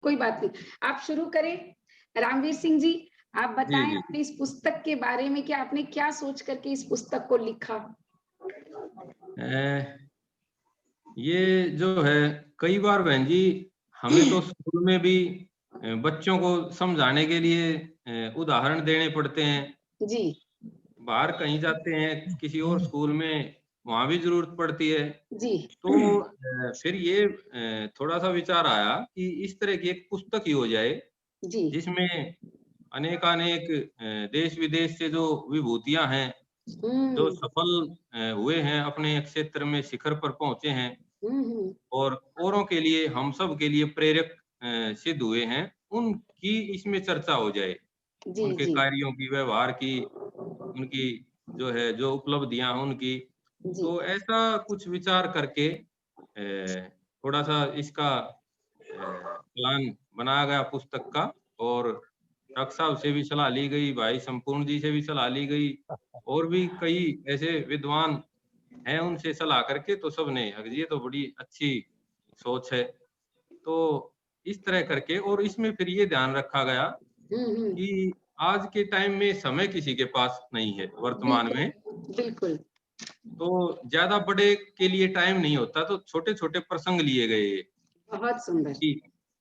कोई बात नहीं, आप शुरू करें। रामवीर सिंह जी, आप जी बताएं जी। अपनी इस पुस्तक के बारे में कि आपने क्या सोच करके इस पुस्तक को लिखा? ये जो है, कई बार बहन जी हमें तो स्कूल में भी बच्चों को समझाने के लिए उदाहरण देने पड़ते हैं। जी, बाहर कहीं जाते हैं किसी और स्कूल में, वहां भी जरूरत पड़ती है। जी, तो फिर ये थोड़ा सा विचार आया कि इस तरह की एक पुस्तक ही हो जाए जी। जिसमें अनेकानेक देश विदेश से जो विभूतियां हैं, जो हुँ, सफल हुए हैं, अपने क्षेत्र में शिखर पर पहुंचे हैं हुँ। और औरों के लिए, हम सब के लिए प्रेरक सिद्ध हुए हैं, उनकी इसमें चर्चा हो जाए। जी, उनके जी, कार्यों की, व्यवहार की, उनकी जो है, जो उपलब्धियां हैं उनकी। जी। तो ऐसा कुछ विचार करके थोड़ा सा इसका प्लान बनाया गया पुस्तक का। और डॉक्टर साहब से भी सलाह ली गई, भाई संपूर्ण जी से भी सलाह ली गई, और भी कई ऐसे विद्वान हैं, उनसे सलाह करके तो सबने, अगर ये तो बड़ी अच्छी सोच है। तो इस तरह करके, और इसमें फिर ये ध्यान रखा गया हुँ, हुँ। कि आज के टाइम में समय किसी के पास नहीं है वर्तमान बिल्कुल, में। बिल्कुल। तो ज्यादा बड़े के लिए टाइम नहीं होता, तो छोटे छोटे प्रसंग लिए गए बहुत सुंदर। कि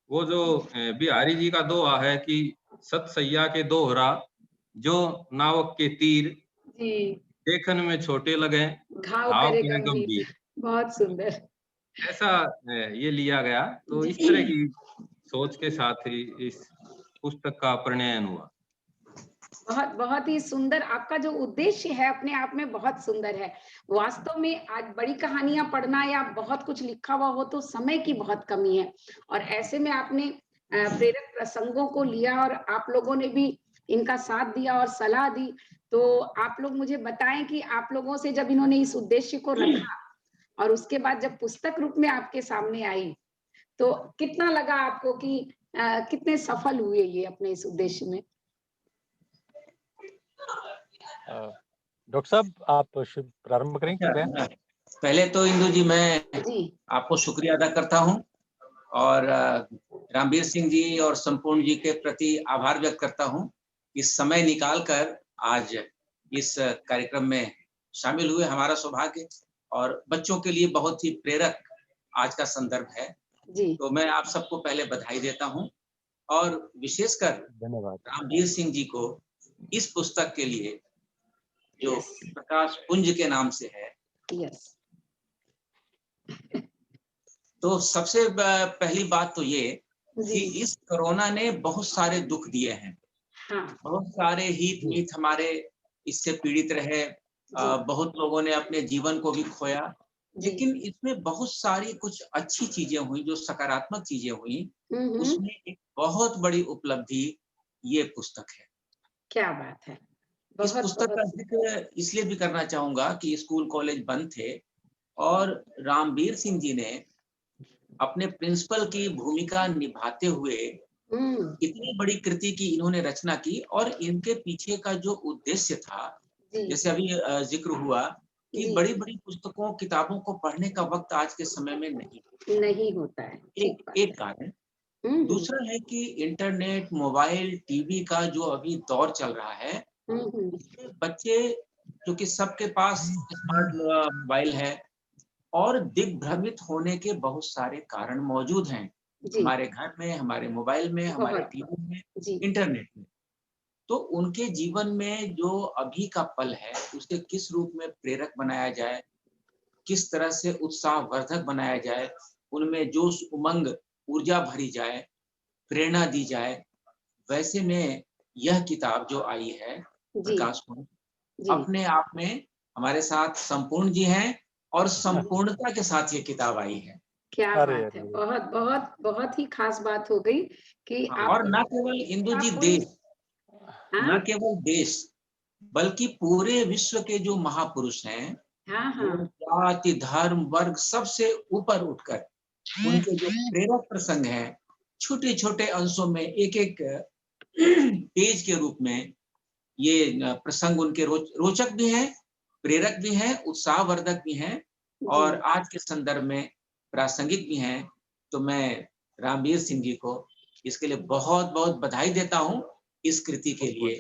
वो जो बिहारी जी का दोहा है कि सत सैया के दोहरा, जो नावक के तीर, जी, देखन में छोटे लगे, घाव घाव करे करे गंभीर। गंभीर। बहुत सुंदर। ऐसा ये लिया गया। तो इस तरह जी। की सोच के साथ ही इस पुस्तक का प्रणयन हुआ। बहुत बहुत ही सुंदर आपका जो उद्देश्य है अपने आप में बहुत सुंदर है। वास्तव में आज बड़ी कहानियाँ पढ़ना या बहुत कुछ लिखा हुआ हो तो समय की बहुत कमी है और ऐसे में आपने प्रेरक प्रसंगों को लिया और आप लोगों ने भी इनका साथ दिया और सलाह दी। तो आप लोग मुझे बताएं कि आप लोगों से जब इन्होंने इस उद्देश्य को रखा और उसके बाद जब पुस्तक रूप में आपके सामने आई, तो कितना लगा आपको कि कितने सफल हुए ये अपने इस उद्देश्य में? डॉक्टर साहब आप प्रारंभ करें अच्छा, कृपया। पहले तो इंदु जी मैं जी, आपको शुक्रिया अदा करता हूँ और रामवीर सिंह जी और संपूर्ण जी के प्रति आभार व्यक्त करता हूँ। इस समय निकाल कर आज इस कार्यक्रम में शामिल हुए, हमारा सौभाग्य और बच्चों के लिए बहुत ही प्रेरक आज का संदर्भ है। जी। तो मैं आप सबको पहले बधाई देता हूँ और विशेषकर धन्यवाद। रामवीर सिंह जी को इस पुस्तक के लिए, जो यस, प्रकाश पुंज के नाम से है। यस। तो सबसे पहली बात तो ये कि जी, इस कोरोना ने बहुत सारे दुख दिए हैं, हाँ, बहुत सारे हित जी, मीत हमारे इससे पीड़ित रहे, जी, बहुत लोगों ने अपने जीवन को भी खोया, जी। लेकिन इसमें बहुत सारी कुछ अच्छी चीजें हुई, जो सकारात्मक चीजें हुई। हुँ, हुँ। उसमें एक बहुत बड़ी उपलब्धि ये पुस्तक है। क्या बात है! इस पुस्तक का बहुत-बहुत जिक्र इसलिए भी करना चाहूंगा कि स्कूल कॉलेज बंद थे और रामवीर सिंह जी ने अपने प्रिंसिपल की भूमिका निभाते हुए हुँ, इतनी बड़ी कृति की इन्होंने रचना की और इनके पीछे का जो उद्देश्य था, जी, जैसे अभी जिक्र हुआ कि जी, बड़ी-बड़ी पुस्तकों, किताबों को पढ़ने का वक्त आज के समय में नहीं। नहीं होता है, ठीक एक बात एक है। कारण। हुँ, हुँ, दूसरा है कि इंटरनेट, मोबाइल, टीवी का जो अभी दौर चल रहा है, हुँ, हुँ, इसमें बच्चे, क्योंकि सबके पास स्मार्ट मोबाइल है और दिग्भ्रमित होने के बहुत सारे कारण मौजूद हैं। जी, हमारे घर में, हमारे मोबाइल में, हमारे बहुत, टीवी में, जी, इंटरनेट में। तो उनके जीवन में जो अभी का पल है, उसे किस रूप में प्रेरक बनाया जाए, किस तरह से उत्साहवर्धक बनाया जाए, उनमें जोश, उमंग, ऊर्जा भरी जाए, प्रेरणा दी जाए। वैसे में यह किताब जो आई है, जी, प्रकाश पुंज, जी। अपने आप में हमारे साथ संपूर्ण जी हैं और संपूर्णता के साथ ये किताब आई है। क्या अरे, बात है! अरे! बहुत, बहुत, बहुत ही ख़ास बात हो गई कि और आपने न केवल इंदु जी पुण्य न हाँ, केवल देश, बल्कि पूरे विश्व के जो महापुरुष हैं, हाँ, वो हाँ। जाति, धर्म, वर्ग सबसे ऊपर उठकर उनके जो प्रेरक प्रसंग हैं, छोटे-छोटे अंशों में एक-एक पेज के रूप में ये प्रसंग उनके रोचक भी हैं, प्रेरक भी हैं, उत्साहवर्धक भी हैं और जी, आज के संदर्भ में प्रासंगिक भी हैं। तो मैं रामवीर सिंह जी को इसके लिए बहुत बहुत बधाई देता हूँ इस कृति के लिए।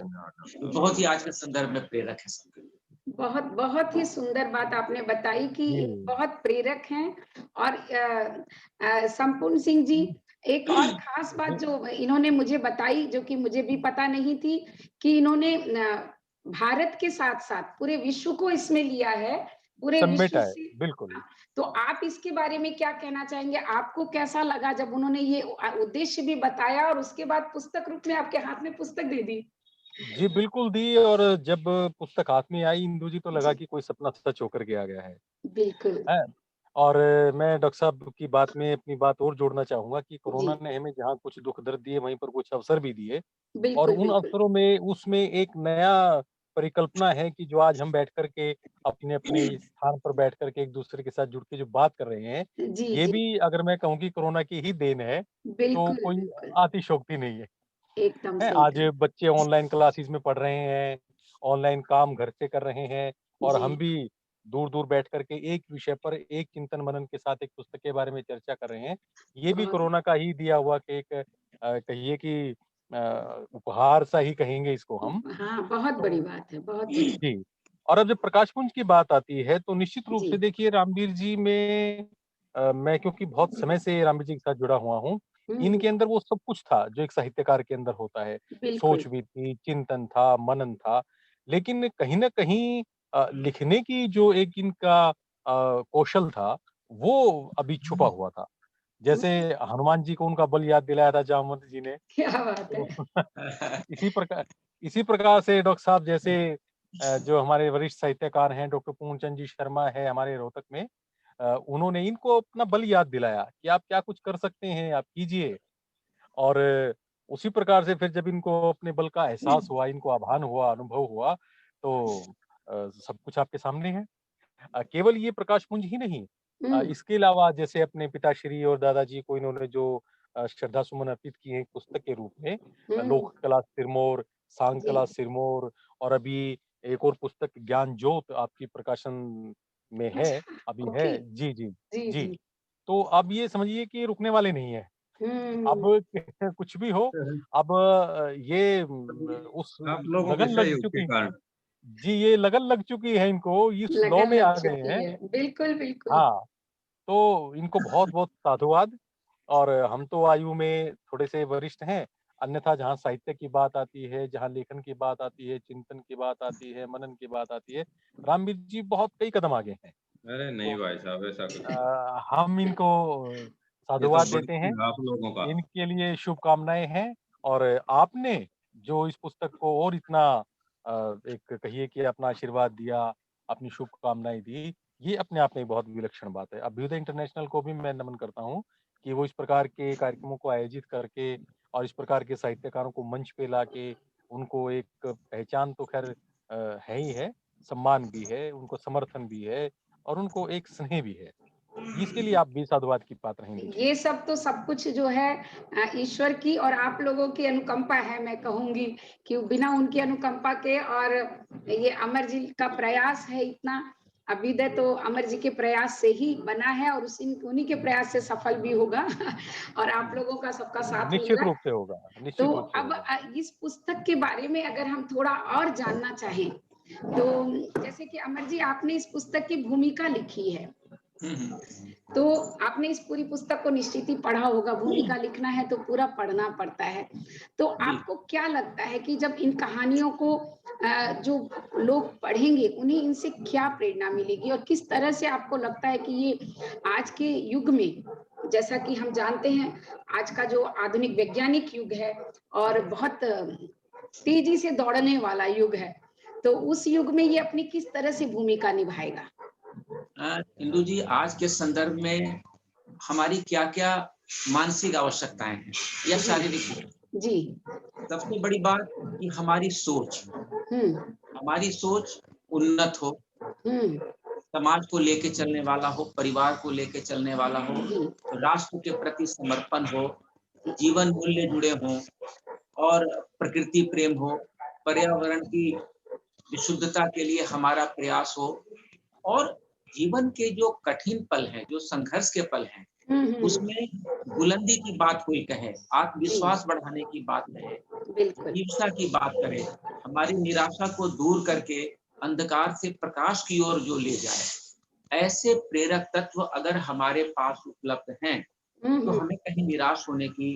बहुत ही आज के संदर्भ में प्रेरक है सबके लिए। बहुत बहुत ही सुंदर बात आपने बताई कि जी। बहुत प्रेरक हैं। और संपूर्ण सिंह जी, एक और खास बात जो इन्होंने मुझे बताई, जो कि मुझे भी पता नहीं थी, कि इन्होंने भारत के साथ-साथ पूरे विश्व को इसमें लिया है, पूरे विश्व समेटा है, से। बिल्कुल। तो आप इसके बारे में क्या कहना चाहेंगे? आपको कैसा लगा जब उन्होंने ये उद्देश्य भी बताया और उसके बाद पुस्तक रूप में आपके हाथ में पुस्तक दे दी? जी, बिल्कुल दी। और जब पुस्तक हाथ में आई इंदु जी, तो लगा जी, कि कोई सपना सच होकर के आ गया बिल्कुल। है। और मैं डॉक्टर साहब की बात में अपनी बात और जोड़ना चाहूँगा कि जी, कोरोना ने हमें जहाँ कुछ दुःख दर्द दिए, वहीं पर कुछ अवसर भी दिए। और बिल्कुल, उन बिल्कुल। अवसरों में उसमें एक नया परिकल्पना है कि जो आज हम बैठ कर के अपने-अपने स्थान पर बैठ कर के एक-दूसरे के साथ जुड़ के जो बात कर रहे हैं, जी, ये जी, भी अगर मैं कहूँ कि कोरोना की ही देन है, तो बिल्कुल, कोई बिल्कुल। अतिशयोक्ति नहीं है। एकदम हैं, सही आज कहा। बच्चे ऑनलाइन क्लासेस में पढ़ रहे हैं, ऑनलाइन काम घर से कर रहे हैं, और जी, हम भी दूर-दूर बैठ कर के एक विषय पर एक चिंतन मनन के साथ एक पुस्तक के बारे में चर्चा कर रहे हैं। ये भी बहुत कोरोना का ही दिया हुआ कि एक कहिए कि उपहार सा ही कहेंगे इसको हम। हाँ, बहुत बड़ी तो बात है, बहुत बड़ी। जी। और अब जब प्रकाश पुंज की बात आती है, तो निश्चित रूप से जी, देखिए रामवीर जी में मैं क्योंकि बहुत समय से रामवीर जी के साथ जुड़ा हुआ हूँ, हुँ, इनके अंदर वो सब कुछ था जो एक साहित्यकार के अंदर होता है। बिल्कुल। सोच भी थी, चिंतन था, मनन था, लेकिन कहीं न कहीं लिखने की जो एक इनका कौशल था, वो अभी छुपा हुआ था। हुँ, जैसे हनुमान जी को उनका बल याद दिलाया था जामवंत जी ने। क्या बात है! तो इसी प्रकार इसी प्रकार से डॉक्टर साहब जैसे जो हमारे वरिष्ठ साहित्यकार हैं, डॉक्टर पूर्णचंद जी शर्मा है हमारे रोहतक में, उन्होंने इनको अपना बल याद दिलाया कि आप क्या कुछ कर सकते हैं, आप कीजिए। और उसी प्रकार से फिर जब इनको अपने बल का एहसास हुआ, इनको आभान हुआ, अनुभव हुआ, तो सब कुछ आपके सामने है। केवल ये प्रकाश पुंज ही नहीं, हुँ, इसके अलावा जैसे अपने पिताश्री और दादाजी को इन्होंने जो श्रद्धा सुमन अर्पित किए हैं पुस्तक के रूप में, हुँ, लोक कला सिरमौर, सांग जी, कला सिरमौर, और अभी एक और पुस्तक ज्ञान ज्योत आपकी प्रकाशन में है, अच्छा, अभी है। ओके। जी, जी, जी, जी। जी। तो अब ये समझिए कि रुकने वाले नहीं है। अब हुँ, कुछ भी हो, अब ये उस आप लोगों के लगन लग सहयोग के चुकी। कारण। जी, ये लगन लग चुकी है इनको, इस लौ लगन में लग आ गए चुकी हैं। है। बिल्कुल, बिल्कुल। हाँ, तो इनको बहुत-बहुत साधुवाद। और हम तो आयु में थोड़े से वरिष्ठ हैं, अन्यथा जहाँ साहित्य की बात आती है, जहाँ लेखन की बात आती है, चिंतन की बात आती है, मनन की बात आती है, रामवीर जी बहुत कई कदम आगे हैं। अरे नहीं तो भाई साहब, ऐसा कुछ नहीं। हम इनको ये तो साधुवाद देते हैं, बड़ी आप लोगों का। इनके लिए शुभकामनाएँ हैं। और आपने जो इस पुस्तक को और इतना एक कहिए कि अपना आशीर्वाद दिया, अपनी शुभकामनाएँ दी, ये अपने आप में एक बहुत विलक्षण बात है। अभ्युदय इंटरनेशनल को भी मैं नमन करता हूँ कि वो इस प्रकार के कार्यक्रमों को आयोजित करके और इस प्रकार के साहित्यकारों को मंच पे लाके उनको एक पहचान तो ख़ैर है ही है, सम्मान भी है, उनको समर्थन भी है और उनको एक स्नेह भी है। इसके लिए आप भी साधुवाद की पात्र हैं इंदु जी। ये सब तो सब कुछ जो है ईश्वर की और आप लोगों की अनुकंपा है, मैं कहूँगी कि बिना उनकी अनुकंपा के। और ये अमर जी का प्रयास है इतना, अभ्युदय तो अमर जी के प्रयास से ही बना है और उसी उन्हीं के प्रयास से सफल भी होगा और आप लोगों का सबका साथ निश्चित होगा। रूप से होगा, तो निश्चित रूप से अब होगा। इस पुस्तक के बारे में अगर हम थोड़ा और जानना चाहें, तो जैसे कि अमर जी आपने इस पुस्तक की भूमिका लिखी है, तो आपने इस पूरी पुस्तक को निश्चित ही पढ़ा होगा, भूमिका लिखना है तो पूरा पढ़ना पड़ता है। तो जी। आपको क्या लगता है कि जब इन कहानियों को जो लोग पढ़ेंगे, उन्हें इनसे क्या प्रेरणा मिलेगी और किस तरह से आपको लगता है कि ये आज के युग में, जैसा कि हम जानते हैं, आज का जो आधुनिक वैज्ञानिक युग है और बहुत तेजी से दौड़ने वाला युग है, तो उस युग में ये अपनी किस तरह से भूमिका निभाएगा? इंदु जी, आज के संदर्भ में हमारी क्या-क्या मानसिक आवश्यकताएं हैं या जी, शारीरिक। जी। सबसे बड़ी बात कि हुँ, हमारी सोच उन्नत हो, हुँ, समाज को लेके चलने वाला हो, परिवार को लेके चलने वाला हो, जी, राष्ट्र के प्रति समर्पण हो, जीवन मूल्य जुड़े हों और प्रकृति प्रेम हो, पर्यावरण की विशुद्धता के लिए हमारा प्रयास हो और जीवन के जो कठिन पल हैं, जो संघर्ष के पल हैं, उसमें बुलंदी की बात कोई कहे, आत्मविश्वास बढ़ाने की बात कहे, बिल्कुल। ईर्ष्या की बात करे, हमारी निराशा को दूर करके अंधकार से प्रकाश की ओर जो ले जाए, ऐसे प्रेरक तत्व अगर हमारे पास उपलब्ध हैं, तो हमें कहीं निराश होने की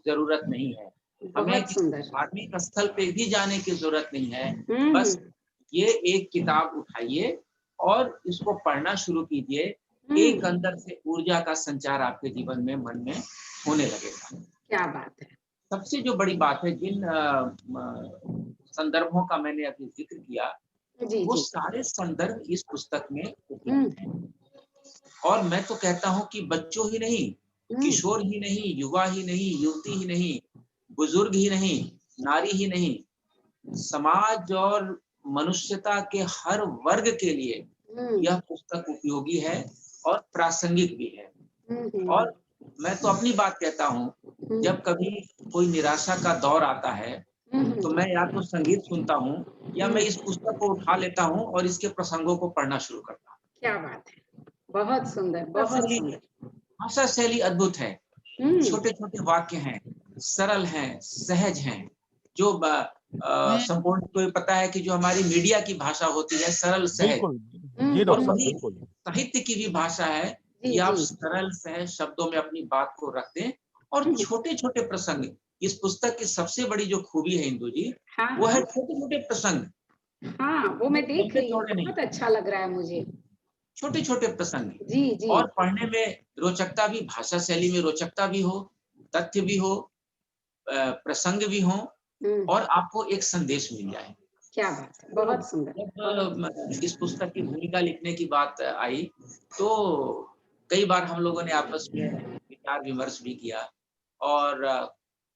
जरूरत नहीं है। हमें बहुत किसी सुंदर। धार्मिक स्थल पे भी जाने की जरूरत नहीं है। हम्म बस ये एक किताब उठाइए और इसको पढ़ना शुरू कीजिए। एक अंदर से ऊर्जा का संचार आपके जीवन में, मन में होने लगेगा। क्या बात है। सबसे जो बड़ी बात है, जिन संदर्भों का मैंने अभी जिक्र किया, जी वो जी। सारे संदर्भ इस पुस्तक में उपलब्ध हैं। और मैं तो कहता हूँ कि बच्चों ही नहीं, किशोर ही नहीं, युवा ही नहीं, युवती ही नहीं, बुजुर्ग ही नहीं, नारी ही नहीं, समाज और मनुष्यता के हर वर्ग के लिए यह पुस्तक उपयोगी है और प्रासंगिक भी है। और मैं तो अपनी बात कहता हूँ, जब कभी कोई निराशा का दौर आता है, तो मैं या तो संगीत सुनता हूँ या मैं इस पुस्तक को उठा लेता हूँ और इसके प्रसंगों को पढ़ना शुरू करता हूँ। क्या बात है। बहुत सुंदर, बहुत सुंदर। भाषा शैली अद्भुत है। छोटे छोटे वाक्य हैं, सरल हैं, सहज हैं, जो संपूर्ण को पता है कि जो हमारी मीडिया की भाषा होती है, सरल सहज, बिल्कुल जी और डॉक्टर साहब, वही बिल्कुल। साहित्य की भी भाषा है जी कि आप जी। सरल सहज शब्दों में अपनी बात को रख दें। और छोटे छोटे प्रसंग, इस पुस्तक की सबसे बड़ी जो खूबी है इंदु जी, हाँ वो है हाँ छोटे छोटे प्रसंग, हाँ, वो मैं देख लंबे रही हूँ, चौड़े नहीं, बहुत अच्छा लग रहा है मुझे। छोटे छोटे प्रसंग। जी जी। और पढ़ने में रोचकता भी, भाषा शैली में रोचकता भी हो, तथ्य भी हो, प्रसंग भी हो, और आपको एक संदेश मिल जाए। क्या बात है, तो बहुत सुंदर। जब इस पुस्तक की भूमिका लिखने की बात आई, तो कई बार हम लोगों ने आपस में विचार विमर्श भी किया, और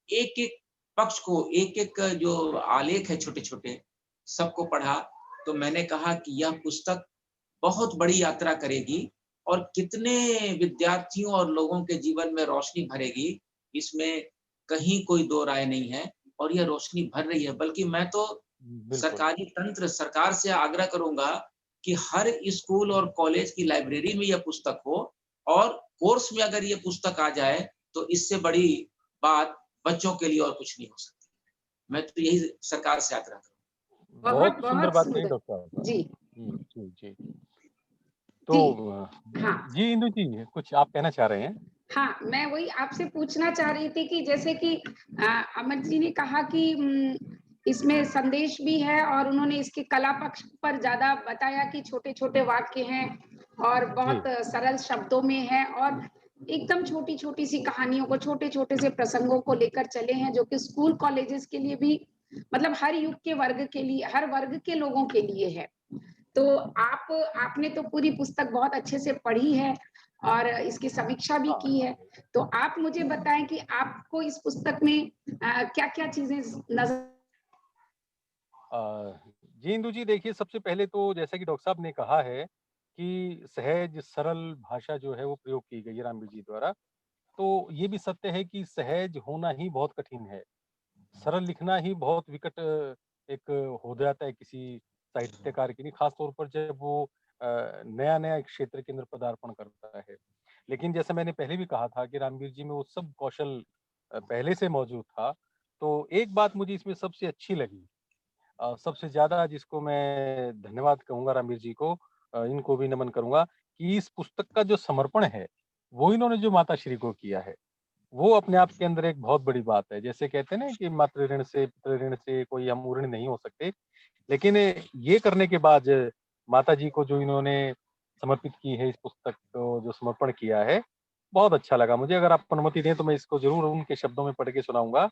एक एक पक्ष को, एक एक जो आलेख है छोटे छोटे, सबको पढ़ा। तो मैंने कहा कि यह पुस्तक बहुत बड़ी यात्रा करेगी और कितने विद्यार्थियों और लोगों के जीवन में रोशनी भरेगी, इसमें कहीं कोई दो राय नहीं है। और यह रोशनी भर रही है, बल्कि मैं तो बिल्कुल। सरकारी तंत्र, सरकार से आग्रह करूंगा कि हर स्कूल और कॉलेज की लाइब्रेरी में यह पुस्तक हो, और कोर्स में अगर ये पुस्तक आ जाए, तो इससे बड़ी बात बच्चों के लिए और कुछ नहीं हो सकती। मैं तो यही सरकार से आग्रह करूंगा। बहुत बहुत सुंदर बहुत बात कही सुंदर। डॉक्टर साहब। जी जी, जी, जी। तो जी। अ, हाँ जी इंदु जी, कुछ आप कहना चाह रहे हैं? हाँ, मैं वही आपसे पूछना चाह रही थी कि जैसे कि अमर जी ने कहा कि इसमें संदेश भी है और उन्होंने इसके कला पक्ष पर ज़्यादा बताया कि छोटे-छोटे वाक्य हैं और जी, बहुत सरल शब्दों में है और एकदम छोटी-छोटी सी कहानियों को, छोटे-छोटे से प्रसंगों को लेकर चले हैं, जो कि स्कूल कॉलेजेस के लिए भी मतलब हर युग के वर्ग के लिए, हर वर्ग के लोगों के लिए है। तो आपने तो पूरी पुस्तक बहुत अच्छे से पढ़ी है और इसकी समीक्षा भी हाँ। की है। तो आप मुझे बताएँ कि आपको इस पुस्तक में क्या-क्या चीज़ें नज़र अ, जी इंदु जी, देखिए सबसे पहले तो जैसा कि डॉक्टर साहब ने कहा है कि सहज सरल भाषा जो है वो प्रयोग की गई है रामवीर जी द्वारा। तो ये भी सत्य है कि सहज होना ही बहुत कठिन है। सरल लिखना ही बहुत विकट एक हो जाता है किसी साहित्यकार के लिए, खास तौर पर जब वो नया-नया एक क्षेत्र के अंदर पदार्पण करता है। लेकिन जैसा मैंने पहले भी कहा था कि रामवीर जी में वो सब कौशल पहले से मौजूद था। तो एक बात मुझे इसमें सबसे अच्छी लगी, सबसे ज़्यादा जिसको मैं धन्यवाद कहूँगा रामवीर जी को, इनको भी नमन करूँगा कि इस पुस्तक का जो समर्पण है, वो इन्होंने जो माताश्री को किया है, वो अपने आप के अंदर एक बहुत बड़ी बात है। जैसे कहते हैं ना कि मातृ ऋण से, पितृ ऋण से कोई हम ऋणी नहीं हो सकते। लेकिन ये करने के बाद माताजी को जो इन्होंने समर्पित की है, इस पुस्तक को जो समर्पण किया है, बहुत अच्छा लगा मुझे। अगर आप अनुमति दें तो मैं इसको ज़रूर उनके शब्दों में पढ़ के सुनाऊँगा।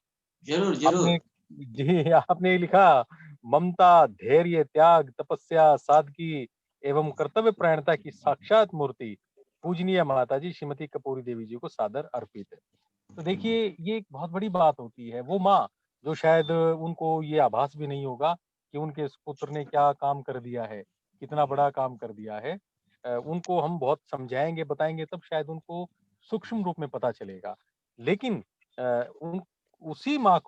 जरूर आपने जरूर। जी, आपने लिखा, ममता, धैर्य, त्याग, तपस्या, सादगी एवं कर्तव्य परायणता की साक्षात मूर्ति पूजनीय माताजी श्रीमती कपूरी देवी जी को सादर अर्पित है। तो देखिए, ये एक बहुत बड़ी बात होती है। वो माँ, जो शायद उनको ये आभास भी नहीं होगा कि उनके इस पुत्र ने क्या काम कर दिया है, कितना बड़ा काम कर दिया है। उनको हम बहुत समझाएँगे, बताएँगे तब शायद उनको सूक्ष्म रूप में पता चलेगा। लेकिन अ, उन उसी माँ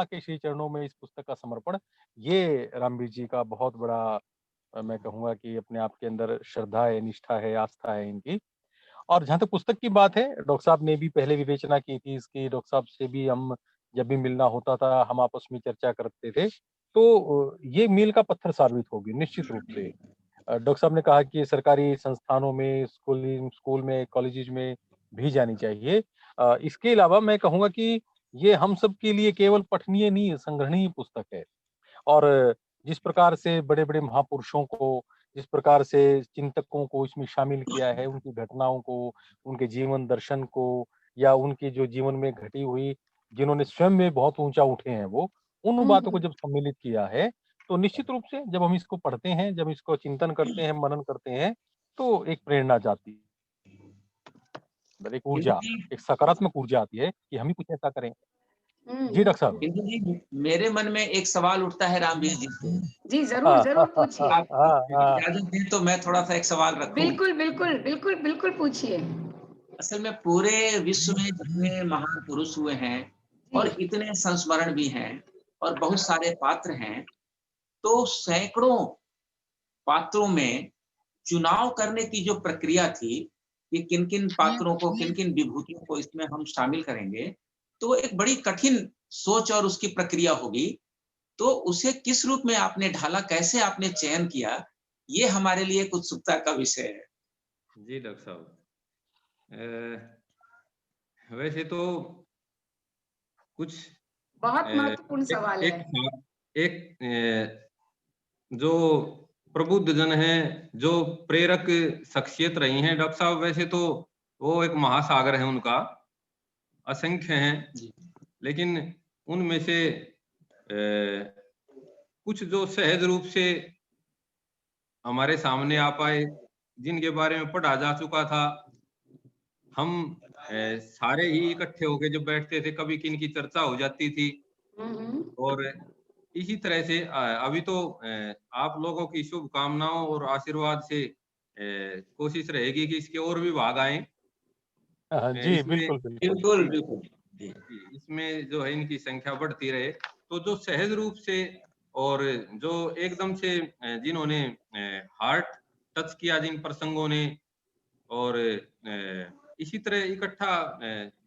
के श्री चरणों में इस पुस्तक का समर्पण, ये रामवीर जी का बहुत बड़ा मैं कहूँगा कि अपने आप के अंदर श्रद्धा है, निष्ठा है, आस्था है इनकी। और जहाँ तक पुस्तक की बात है, डॉक्टर साहब ने भी पहले विवेचना की थी इसकी, डॉक्टर साहब से भी हम जब भी मिलना होता था, हम आपस में चर्चा करते थे। तो ये मील का पत्थर साबित होगी निश्चित रूप से। डॉक्टर साहब ने कहा कि सरकारी संस्थानों में, स्कूल में, कॉलेजेस में भी जानी चाहिए। इसके अलावा मैं कहूँगा कि ये हम सब के लिए केवल पठनीय नहीं, संग्रहणीय पुस्तक है। और जिस प्रकार से बड़े-बड़े महापुरुषों को, जिस प्रकार से चिंतकों को इसमें शामिल किया है, उनकी घटनाओं को, उनके जीवन दर्शन को, या उनके जो जीवन में घटी हुई, जिन्होंने स्वयं में बहुत ऊँचा उठे हैं वो, उन बातों को हम्म। जब सम्मिलित किया है, तो निश्चित रूप से जब हम इसको पढ़ते हैं, जब इसको चिंतन करते हैं, मनन करते हैं, तो एक प्रेरणा जाती है, मतलब एक इंदु ऊर्जा, जी, एक सकारात्मक ऊर्जा आती है कि हम भी कुछ ऐसा करें। जी, हम्म। डॉक्टर साहब। इंदु जी, मेरे मन में एक सवाल उठता है रामवीर जी से। जी जरूर जरूर पूछिए। हाँ, आप हाँ। इजाजत दें तो मैं थोड़ा सा एक सवाल रखूं। बिल्कुल बिल्कुल बिल्कुल बिल्कुल पूछिए। असल में पूरे विश्व में जितने महान पुरुष हुए हैं और जी। इतने संस्मरण भी हैं और बहुत सारे पात्र हैं, तो सैकड़ों पात्रों में चुनाव करने की जो प्रक्रिया थी कि किन-किन पात्रों को, किन-किन विभूतियों को इसमें हम शामिल करेंगे, तो एक बड़ी कठिन सोच और उसकी प्रक्रिया होगी। तो उसे किस रूप में आपने ढाला, कैसे आपने चयन किया? ये हमारे लिए एक उत्सुकता का विषय है। जी डॉक्टर साहब, वैसे तो कुछ बहुत अ, महत्वपूर्ण एक सवाल है। एक एक जो प्रबुद्ध जन हैं, जो प्रेरक शख्सियत रही हैं डॉक्टर साहब, वैसे तो वो एक महासागर है उनका, असंख्य हैं। जी। लेकिन उनमें से कुछ जो सहज रूप से हमारे सामने आ पाए, जिनके बारे में पढ़ा जा चुका था, हम सारे ही इकट्ठे होके जब बैठते थे, कभी किन की चर्चा हो जाती थी। हम्म। और इसी तरह से अभी तो आप लोगों की शुभकामनाओं और आशीर्वाद से कोशिश रहेगी कि इसके और भी भाग आएँ। हाँ, जी, इसमें बिल्कुल, बिल्कुल। बिल्कुल, जी, बिल्कुल। जी। जी, इसमें जो है इनकी संख्या बढ़ती रहे। तो जो सहज रूप से और जो एकदम से जिन्होंने हार्ट टच किया जिन प्रसंगों ने, और इसी तरह इकट्ठा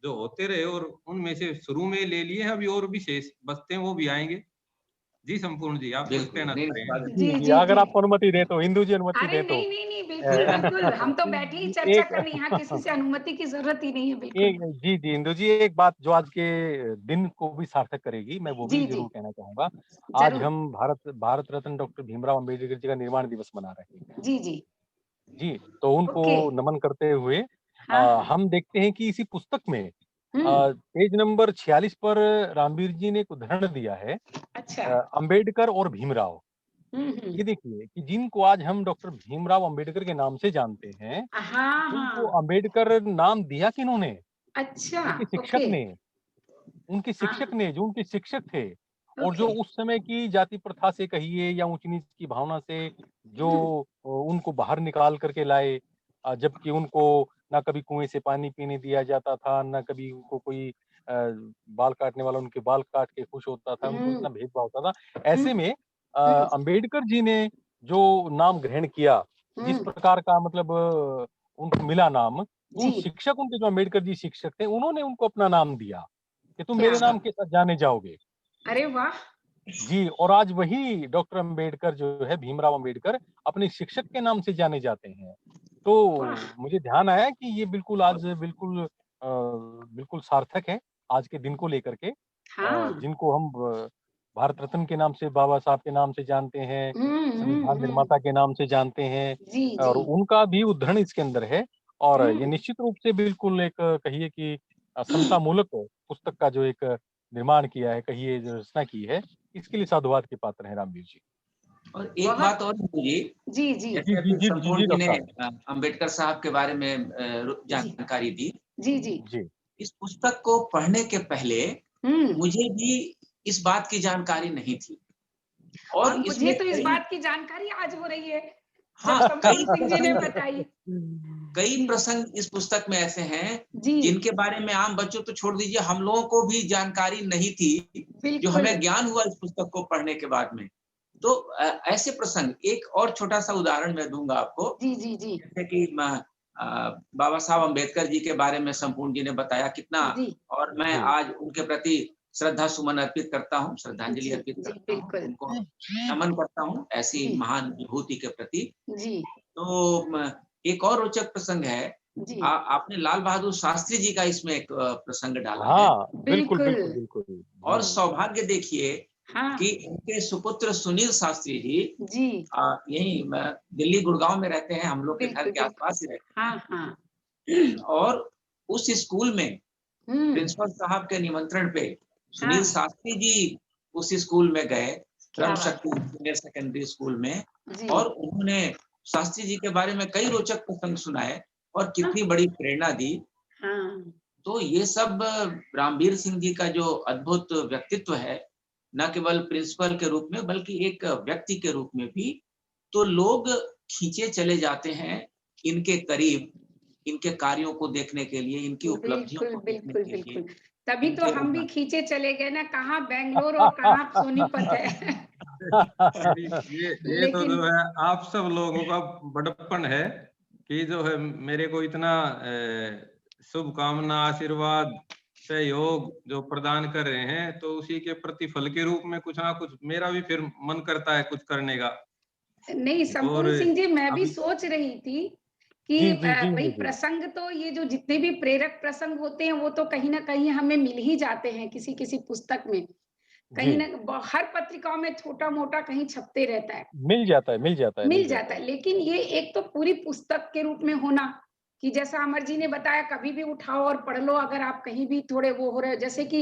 जो होते रहे, और उनमें से शुरू में ले लिए हैं, अभी और भी शेष बचते हैं, वो भी आएँगे। जी, संपूर्ण जी, आप कुछ बिल्कुल, कहना नहीं चाह रहे हैं? स्वागत जी, जी जी, जी अगर जी। आप अनुमति दें तो, हिंदू जी अनुमति अरे दें तो नहीं नहीं नहीं, बिल्कुल अ, बिल्कुल, हम तो बैठे ही चर्चा एक कर रहे हैं, यहाँ किसी से अनुमति की जरूरत ही नहीं है, बिल्कुल। एक जी, जी, इंदु जी, एक बात जो आज के दिन को भी सार्थक करेगी, मैं वो भी जी जी ज़रूर कहना चाहूँगा। आज जरूर। हम भारत भारत रत्न डॉक्टर भीमराव अम्बेडकर जी का निर्वाण दिवस मना रहे हैं। जी जी। जी, तो उनको ओके। नमन करते हुए हाँ हाँ। हम देखते हैं कि इसी पुस्तक में हम्म। पेज नंबर 46 पर रामवीर जी ने एक उदाहरण दिया है, अच्छा। अम्बेडकर और भीमराव। हम्म। ये देखिए कि जिनको आज हम डॉक्टर भीमराव अम्बेडकर के नाम से जानते हैं, हाँ उनको हाँ। अम्बेडकर नाम दिया किन्होंने? अच्छा। उनके शिक्षक ओके। ने। उनके शिक्षक हाँ। ने, जो उनके शिक्षक थे, और जो ओके। उस समय की जाति प्रथा से कहिए या ऊँच-नीच की भावना से जो हम्म। उनको बाहर निकाल कर के लाए, जबकि उनको ना कभी कुएँ से पानी पीने दिया जाता था, ना कभी उनको कोई बाल काटने वाला उनके बाल काट के खुश होता था, उनको हम्म। इतना भेदभाव होता था। ऐसे हम्म। में हम्म। अम्बेडकर जी ने जो नाम ग्रहण किया, जिस हम्म। प्रकार का मतलब उनको मिला नाम, तो उन जी। शिक्षक, उनके जो अम्बेडकर जी शिक्षक थे, उन्होंने उनको अपना नाम दिया। कि तुम क्या मेरे नाम बात। के साथ जाने जाओगे। अरे वाह। जी, और आज वही डॉक्टर अम्बेडकर जो है, भीमराव अम्बेडकर, अपने शिक्षक के नाम से जाने जाते हैं। वाह। तो मुझे ध्यान आया कि ये बिल्कुल आज बिल्कुल सार्थक है, आज के दिन को लेकर के। हाँ। जिनको हम भारत रत्न के नाम से, बाबा साहब के नाम से जानते हैं, संविधान हम्म। निर्माता के नाम से जानते हैं, जी जी। और उनका भी उद्धरण इसके अंदर है। और ये हम्म। निश्चित रूप से बिल्कुल एक कहिए कि समतामूलक पुस्तक का जो एक निर्माण किया है, कहिए जो रचना की है, इसके लिए साधुवाद के पात्र हैं रामवीर जी। और एक बहुत। बात और मुझे, जी जी जी, जैसे जी, अभी जी, जी, संपूर्ण जी, जी डॉक्टर ने साहब। अंबेडकर साहब के बारे में जी जानकारी दी, जी जी। जी। इस पुस्तक को पढ़ने के पहले हम्म। मुझे भी इस बात की जानकारी नहीं थी और और मुझे इसमें तो इस कई, बात की जानकारी आज हो रही है, जब हाँ, कई संपूर्ण सिंह जी ने प्रसंग, बताई। कई जी प्रसंग इस पुस्तक में ऐसे हैं जी। जिनके बारे में आम बच्चों तो छोड़ दीजिए, हम लोगों को भी जानकारी नहीं थी, जो बिल्कुल। हमें ज्ञान हुआ इस पुस्तक को पढ़ने के बाद में। तो ऐसे प्रसंग, एक और छोटा-सा उदाहरण मैं दूँगा आपको, जी जी जी। जैसे कि बाबा साहब अम्बेडकर जी के बारे में संपूर्ण जी ने बताया कितना, जी और मैं जी। आज उनके प्रति श्रद्धा सुमन अर्पित करता हूँ, श्रद्धांजलि जी अर्पित जी करता हूँ, बिल्कुल उनको नमन करता हूँ ऐसी जी महान विभूति के प्रति। जी तो एक और रोचक प्रसंग है, जी आपने लाल बहादुर शास्त्री जी का इसमें एक प्रसंग डाला है, हाँ, बिल्कुल, बिल्कुल बिल्कुल, बिल्कुल। और जी, सौभाग्य देखिए हाँ कि इनके सुपुत्र सुनील शास्त्री जी जी यही दिल्ली गुड़गांव में रहते हैं, हम लोग के घर बिल्कुल के बिल्कुल आसपास ही रहते हाँ हाँ हैं। और उस स्कूल में हम्म प्रिंसिपल साहब के निमंत्रण पे हाँ सुनील शास्त्री जी उस स्कूल में गए, क्या ब्रह्म बात शक्ति सीनियर सेकेंडरी स्कूल में, जी और उन्होंने शास्त्री जी के बारे में कई रोचक प्रसंग सुनाए और हाँ कितनी बड़ी प्रेरणा दी। हाँ तो ये सब रामवीर सिंह जी का जो अद्भुत व्यक्तित्व है, न केवल प्रिंसिपल के रूप में बल्कि एक व्यक्ति के रूप में भी, तो लोग खींचे चले जाते हैं इनके करीब, इनके कार्यों को देखने के लिए, इनकी उपलब्धियों बिल्कुल को देखने बिल्कुल के लिए, बिल्कुल तभी तो इनके हम भी उदाहरण। खींचे चले गए ना, कहाँ बेंगलोर और कहाँ सोनीपत है ये तो लेकिन जो है आप सब लोगों का बड़प्पन है कि जो है मेरे को इतना शुभकामना, आशीर्वाद, सहयोग जो प्रदान कर रहे हैं, तो उसी के प्रतिफल के रूप में कुछ ना कुछ मेरा भी फिर मन करता है कुछ करने का। नहीं और संपूर्ण सिंह जी, मैं भी अभी सोच रही थी कि जी, जी, जी, भाई जी, जी। प्रसंग तो ये जो जितने भी प्रेरक प्रसंग होते हैं वो तो कहीं ना कहीं हमें मिल ही जाते हैं किसी किसी पुस्तक में, जी, कहीं ना हर पत्रिकाओं में छोटा मोटा कहीं छपते रहता है, मिल जाता है, मिल जाता है, मिल मिल जाता जाता है। है। लेकिन ये एक तो पूरी पुस्तक के रूप में होना, कि जैसा अमर जी ने बताया कभी भी उठाओ और पढ़ लो, अगर आप कहीं भी थोड़े वो हो रहे हो, जैसे कि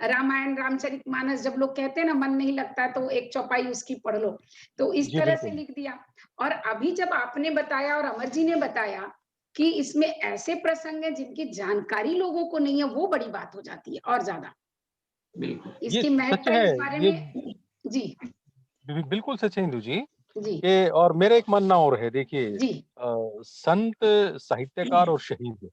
रामायण रामचरितमानस जब लोग कहते हैं ना मन नहीं लगता है तो एक चौपाई उसकी पढ़ लो, तो इस जी, तरह से बिल्कुल। लिख दिया। और अभी जब आपने बताया और अमर जी ने बताया कि इसमें ऐसे प्रसंग हैं जिनकी जानकारी लोगों को नहीं है, वो बड़ी बात हो जाती है और ज्यादा बिल्कुल। ये इसकी सच महत्ता है, इस बारे ये में। जी बिल्कुल सच है इंदु जी। जी ये और मेरा एक मानना और है, देखिए जी संत, साहित्यकार और शहीद,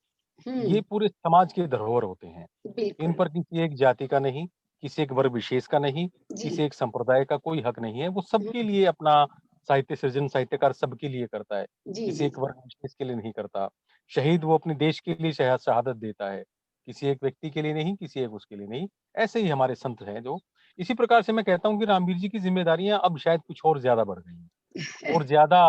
ये हम्म पूरे समाज के धरोहर होते हैं। इन बिल्कुल पर किसी एक जाति का नहीं, किसी एक वर्ग विशेष का नहीं, जी किसी एक संप्रदाय का कोई हक नहीं है। वो सबके हम्म, लिए अपना साहित्य सृजन, साहित्यकार सबके लिए करता है, जी किसी जी एक वर्ग विशेष के लिए नहीं करता। शहीद वो अपने देश के लिए शहादत देता है, किसी एक व्यक्ति के लिए नहीं, किसी एक उसके लिए नहीं। ऐसे ही हमारे संत हैं जो, इसी प्रकार से मैं कहता हूँ कि रामवीर जी की ज़िम्मेदारियाँ अब शायद कुछ और ज़्यादा बढ़ गई हैं। और ज़्यादा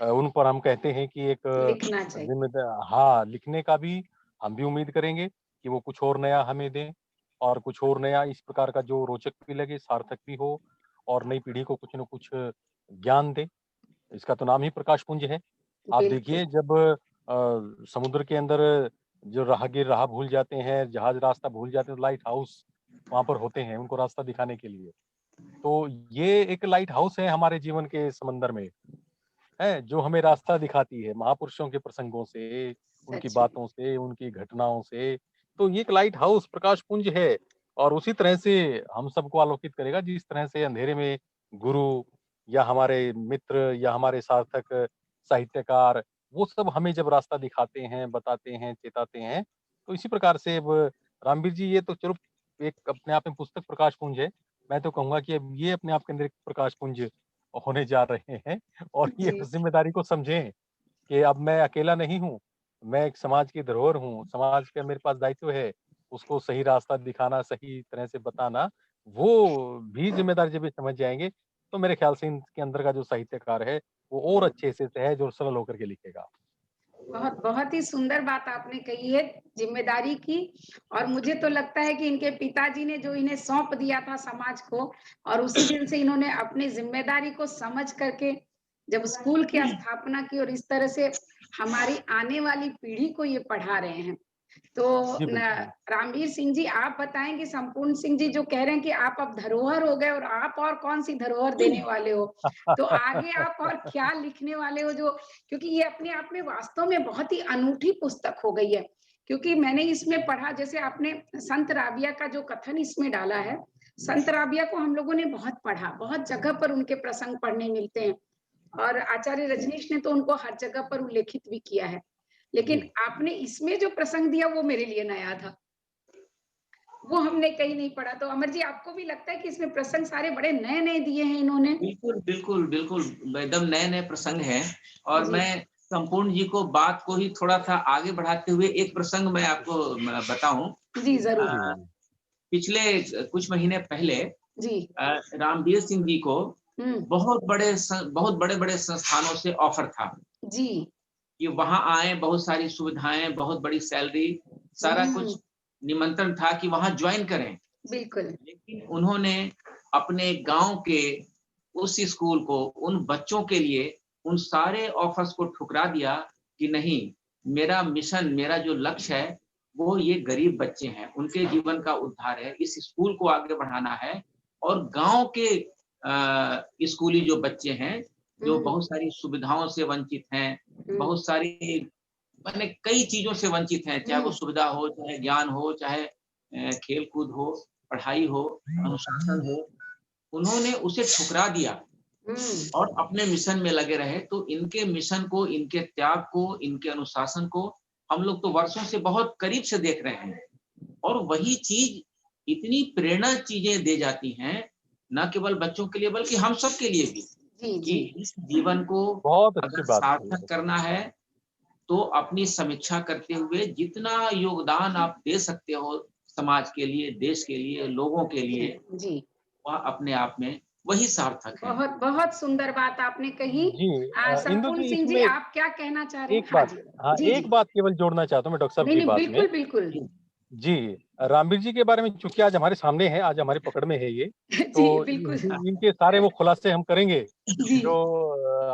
उन पर हम कहते हैं कि एक लिखना चाहिए हाँ, लिखने का भी हम भी उम्मीद करेंगे कि वो कुछ और नया हमें दें, और कुछ और नया इस प्रकार का जो रोचक भी लगे, सार्थक भी हो, और नई पीढ़ी को कुछ न कुछ ज्ञान दे। इसका तो नाम ही प्रकाश पुंज है। आप बिल्कुल देखिए, जब समुद्र के अंदर जो राहगीर राह भूल जाते हैं, जहाज रास्ता भूल जाते हैं, तो लाइट हाउस वहाँ पर होते हैं उनको रास्ता दिखाने के लिए। तो ये एक लाइट हाउस है हमारे जीवन के समंदर में, है, जो हमें रास्ता दिखाती है महापुरुषों के प्रसंगों से, उनकी सच में बातों से, उनकी घटनाओं से। तो ये एक लाइट हाउस प्रकाश पुंज है, और उसी तरह से हम सबको आलोकित करेगा जिस तरह से अंधेरे में गुरु या हमारे मित्र या हमारे सार्थक साहित्यकार, वो सब हमें जब रास्ता दिखाते हैं, बताते हैं, चेताते हैं। तो इसी प्रकार से अब रामवीर जी, ये तो चलो एक अपने आप में पुस्तक प्रकाश पुंज है। मैं तो कहूँगा कि अब ये अपने आप के अंदर एक प्रकाश पुंज होने जा रहे हैं। और ये जी उस ज़िम्मेदारी को समझें कि अब मैं अकेला नहीं हूँ, मैं एक समाज की धरोहर हूँ, समाज का मेरे पास दायित्व है, उसको सही रास्ता दिखाना, सही तरह से बताना। वो भी ज़िम्मेदारी जब ये समझ जाएँगे, तो मेरे ख़्याल से इनके अंदर का जो साहित्यकार है, वो और अच्छे से सहज और सरल होकर के लिखेगा। बहुत बहुत ही सुंदर बात आपने कही है जिम्मेदारी की। और मुझे तो लगता है कि इनके पिताजी ने जो इन्हें सौंप दिया था समाज को, और उसी दिन से इन्होंने अपनी जिम्मेदारी को समझ करके जब स्कूल की स्थापना की, और इस तरह से हमारी आने वाली पीढ़ी को ये पढ़ा रहे हैं। तो जी, न, बिल्कुल। रामवीर सिंह जी आप बताएंगे, संपूर्ण सिंह जी जो कह रहे हैं कि आप अब धरोहर हो गए, और आप और कौन सी धरोहर देने वाले हो, तो आगे आप और क्या लिखने वाले हो, जो क्योंकि ये अपने आप में वास्तव में बहुत ही अनूठी पुस्तक हो गई है। क्योंकि मैंने इसमें पढ़ा, जैसे आपने संत राबिया का जो कथन इसमें डाला है, संत राबिया को हम लोगों ने बहुत पढ़ा, बहुत जगह पर उनके प्रसंग पढ़ने मिलते हैं, और आचार्य रजनीश ने तो उनको हर जगह पर उल्लेखित भी किया है। लेकिन जी। आपने इसमें जो प्रसंग दिया वो मेरे लिए नया था, वो हमने कहीं नहीं पढ़ा। तो अमर जी, आपको भी लगता है कि इसमें प्रसंग सारे बड़े नए नए दिए हैं इन्होंने? बिल्कुल, बिल्कुल, बिल्कुल, एकदम नए-नए प्रसंग हैं। और जी मैं संपूर्ण जी को बात को ही थोड़ा सा आगे बढ़ाते हुए एक प्रसंग मैं आपको बताऊं। जी जरूर। पिछले कुछ महीने पहले जी। रामवीर सिंह जी को हम्म। बहुत बड़े बड़े संस्थानों से ऑफर था जी। कि वहां आए, बहुत सारी सुविधाएं, बहुत बड़ी सैलरी, सारा कुछ निमंत्रण था कि वहां ज्वाइन करें। बिल्कुल। लेकिन उन्होंने अपने गांव के उस स्कूल को, उन बच्चों के लिए उन सारे ऑफर्स को ठुकरा दिया कि नहीं, मेरा मिशन, मेरा जो लक्ष्य है वो ये गरीब बच्चे हैं, उनके जीवन का उद्धार है, इस स्कूल को आगे बढ़ाना है। और गांव के स्कूली जो बच्चे हैं, जो बहुत सारी सुविधाओं से वंचित हैं, बहुत सारी माने कई चीजों से वंचित हैं, चाहे वो सुविधा हो, चाहे ज्ञान हो, चाहे खेल कूद हो, पढ़ाई हो, अनुशासन हो, उन्होंने उसे ठुकरा दिया और अपने मिशन में लगे रहे। तो इनके मिशन को, इनके त्याग को, इनके अनुशासन को हम लोग तो वर्षों से बहुत करीब से देख रहे हैं। और वही चीज इतनी प्रेरणा चीजें दे जाती हैं, न केवल बच्चों के लिए बल्कि हम सब के लिए भी, कि इस जीवन को बहुत अच्छी अगर बात सार्थक करना है तो अपनी समीक्षा करते हुए जितना योगदान आप दे सकते हो समाज के लिए, देश के लिए, लोगों के लिए, जी। वह अपने आप में वही सार्थक है। बहुत बहुत सुंदर बात आपने कही। जी। इंदु संपूर्ण जी, सिंह जी, इसमें आप क्या कहना चाह रहे हैं? एक हाँ बात, जी। हाँ, जी एक जी। बात केवल जोड़ना चाहता हूँ मैं डॉक्टर साहब नहीं की नहीं, बात में। बिल्कुल बिल्कुल। जी, रामवीर जी के बारे में चूँकि आज हमारे सामने है, आज हमारी पकड़ में है ये, जी तो बिल्कुल। इनके सारे वो खुलासे हम करेंगे जी जो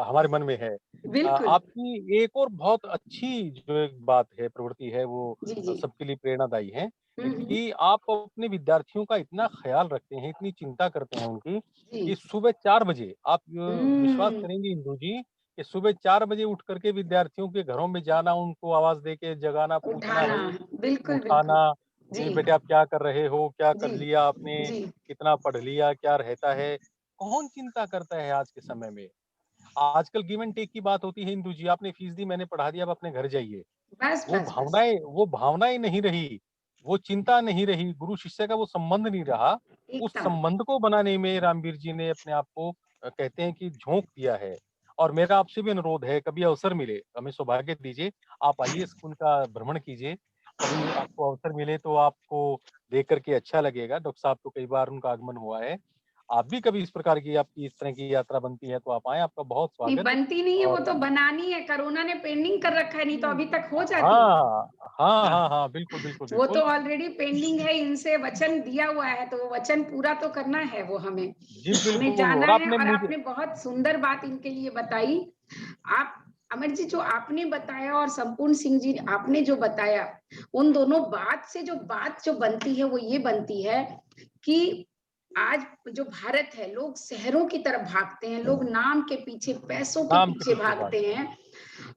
हमारे मन में है। बिल्कुल। आपकी एक और बहुत अच्छी जो एक बात है, प्रवृत्ति है, वो जी जी। सबके लिए प्रेरणादायी है हम्म। कि आप अपने विद्यार्थियों का इतना ख़्याल रखते हैं, इतनी चिंता करते हैं उनकी, कि जी। सुबह 4 बजे आप विश्वास हम्म। करेंगे इंदु जी, कि सुबह 4 बजे उठ कर के विद्यार्थियों के घरों में जाना, उनको आवाज़ दे के जगाना, पूछना उठाना। भाई, बिल्कुल बिल्कुल। उठाना, जी बेटे आप क्या कर रहे हो? क्या कर जी लिया आपने? जी। कितना पढ़ लिया? क्या रहता है? कौन चिंता करता है आज के समय में? आजकल गिव एंड टेक की बात होती है इंदु जी, आपने फीस दी, मैंने पढ़ा दिया, अब अपने घर जाइए। बस बस बस। वो भावनाएँ नहीं रही, वो चिंता नहीं रही, गुरु शिष्य का वो संबंध नहीं रहा। उस एकदम। संबंध को बनाने में रामवीर जी ने अपने आप को कहते हैं कि झोंक दिया है। और मेरा आपसे भी अनुरोध है, कभी अवसर मिले, हमें सौभाग्य दीजिए, आप आइए स्कूल का भ्रमण कीजिए। कभी आपको अवसर मिले तो आपको देख कर के अच्छा लगेगा। डॉक्टर साहब तो कई बार उनका आगमन हुआ है। आप भी कभी इस प्रकार की आपकी इस तरह की यात्रा बनती है तो आप आएँ, आपका बहुत नहीं स्वागत। बनती नहीं है, वो और तो बनानी है, कोरोना ने पेंडिंग कर रखा है, नहीं तो अभी तक हो जाती। हाँ, हाँ, बिल्कुल, बिल्कुल, वो तो बिल्कुल। ऑलरेडी पेंडिंग है, इनसे वचन दिया हुआ है, तो वो वचन पूरा तो करना है वो हमें। जी, हमें बिल्कुल। जाना और है। आपने और मुझे आपने बहुत सुंदर बात इनके लिए बताई। आप अमर जी, जो आपने बताया और संपूर्ण सिंह जी आपने जो बताया, उन दोनों बात जो बनती है वो ये बनती है कि आज जो भारत है, लोग शहरों की तरफ भागते हैं, लोग नाम के पीछे, पैसों के नाम के पीछे पीछे भागते भागते हैं। हैं।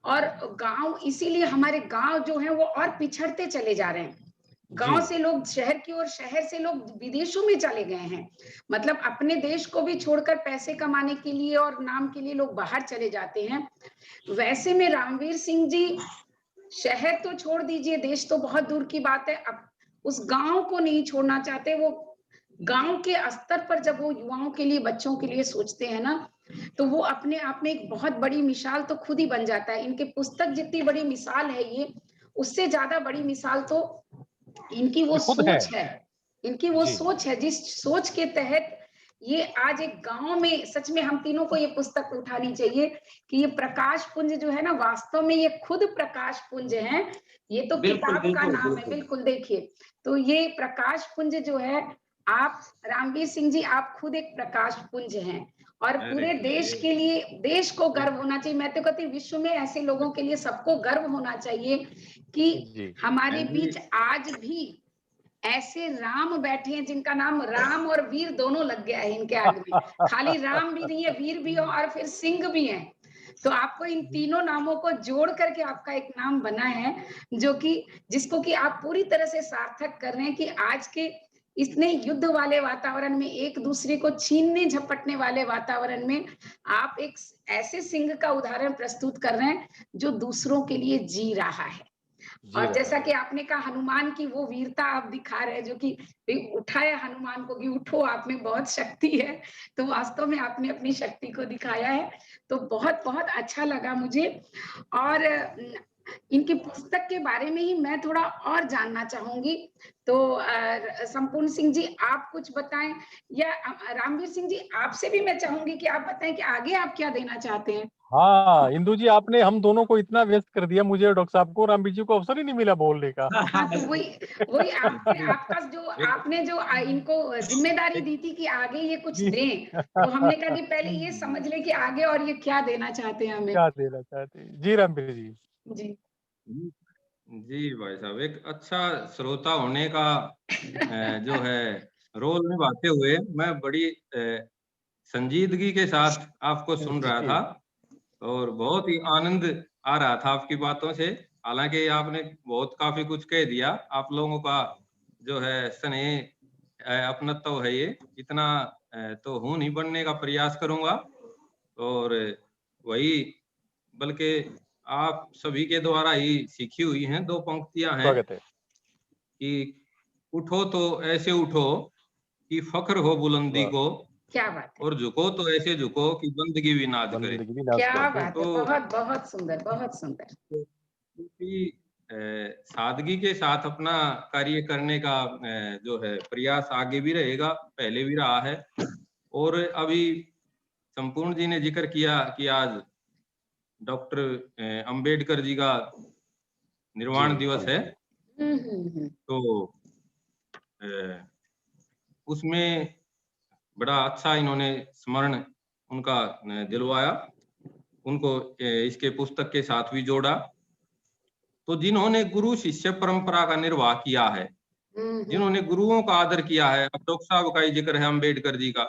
और गांव, इसीलिए हमारे गांव जो है वो और पिछड़ते चले जा रहे हैं। जी, गांव से लोग शहर की ओर, शहर से लोग विदेशों में चले गए हैं। मतलब अपने देश को भी छोड़कर पैसे कमाने के लिए और नाम के लिए लोग बाहर चले जाते हैं। वैसे में रामवीर सिंह जी शहर तो छोड़ दीजिए, देश तो बहुत दूर की बात है, अब उस गांव को नहीं छोड़ना चाहते। वो गांव के स्तर पर जब वो युवाओं के लिए, बच्चों के लिए सोचते हैं ना, तो वो अपने आप में एक बहुत बड़ी मिसाल तो खुद ही बन जाता है। इनके पुस्तक जितनी बड़ी मिसाल है ये, उससे ज्यादा बड़ी मिसाल तो इनकी वो ये खुद है। सोच है। इनकी वो जी, सोच है, जिस सोच के तहत ये आज एक गांव में, सच में हम तीनों को ये पुस्तक उठानी चाहिए कि ये प्रकाश पुंज जो है ना, वास्तव में ये खुद प्रकाश पुंज है। ये तो बिल्कुल किताब का बिल्कुल नाम है, बिल्कुल। बिल्कुल। देखिए, तो ये प्रकाश पुंज जो है, आप रामवीर सिंह जी, आप खुद एक प्रकाश पुंज हैं। और अरे पूरे देश के लिए, देश को ये गर्व होना चाहिए। मैं तो कहती हूँ विश्व में ऐसे लोगों के लिए सबको गर्व होना चाहिए कि जी। हमारे एंड्रयू बीच आज भी ऐसे राम बैठे हैं जिनका नाम राम और वीर दोनों लग गया है इनके आगे में। खाली राम भी नहीं है, वीर भी हो और फिर सिंह भी है। तो आपको इन तीनों नामों को जोड़ करके आपका एक नाम बना है, जो कि, जिसको कि आप पूरी तरह से सार्थक कर रहे हैं कि आज के इतने युद्ध वाले वातावरण में, एक दूसरे को छीनने झपटने वाले वातावरण में, आप एक ऐसे सिंह का उदाहरण प्रस्तुत कर रहे हैं जो दूसरों के लिए जी रहा है। जी और राम जैसा जी। कि आपने कहा हनुमान की वो वीरता आप दिखा रहे हैं, जो कि भी उठाया हनुमान को कि उठो, आप में बहुत शक्ति है। तो वास्तव में आपने अपनी शक्ति को दिखाया है। तो बहुत-बहुत अच्छा लगा मुझे। और इनकी पुस्तक के बारे में ही मैं थोड़ा और जानना चाहूँगी। तो संपूर्ण सिंह जी आप कुछ बताएँ, या रामवीर सिंह जी आपसे भी मैं चाहूँगी कि आप बताएँ कि आगे आप क्या देना चाहते हैं? हाँ, इंदु जी आपने हम दोनों को इतना व्यस्त कर दिया, मुझे और डॉक्टर साहब को, रामवीर जी को अवसर ही नहीं मिला बोलने का। हाँ, तो वही वही आपने जी, आपका जो एक आपने जो इनको ज़िम्मेदारी एक दी थी कि आगे ये कुछ जी। दें, तो हमने कहा कि पहले ये समझ लें कि आगे और ये क्या देना चाहते हैं हमें। क्या देना चाहते हैं? जी रामवीर जी। जी। जी, जी भाई साहब, एक अच्छा श्रोता होने का जो है रोल निभाते हुए मैं बड़ी संजीदगी के साथ आपको सुन रहा जी। था और बहुत ही आनंद आ रहा था आपकी बातों से। हालांकि आपने बहुत काफी कुछ कह दिया। आप लोगों का जो है स्नेह अपनत्व है, ये इतना तो हूं नहीं बनने का प्रयास करूंगा। और वही बल्कि आप सभी के द्वारा ही सीखी हुई हैं दो पंक्तियां हैं स्वागत है। कि उठो तो ऐसे उठो कि फख्र हो बुलंदी वाह! को, क्या बात है! और झुको तो ऐसे झुको कि बंदगी भी नाज करे। बंदगी भी नाज़ करे। क्या खूब बात है! तो बहुत-बहुत सुंदर, बहुत सुंदर। क्योंकि सादगी के साथ अपना कार्य करने का जो है प्रयास आगे भी रहेगा, पहले भी रहा है। और अभी संपूर्ण जी ने जिक्र किया कि आज डॉक्टर अंबेडकर जी का जी, निर्वाण दिवस जी, है। जी। हुँ। तो अ, उसमें बड़ा अच्छा इन्होंने स्मरण उनका दिलवाया, उनको इसके पुस्तक के साथ भी जोड़ा। तो जिन्होंने गुरु शिष्य परंपरा का निर्वाह किया है, हुँ। जिन्होंने गुरुओं का आदर किया है, अब डॉक्टर साहब का ही जिक्र है अंबेडकर जी का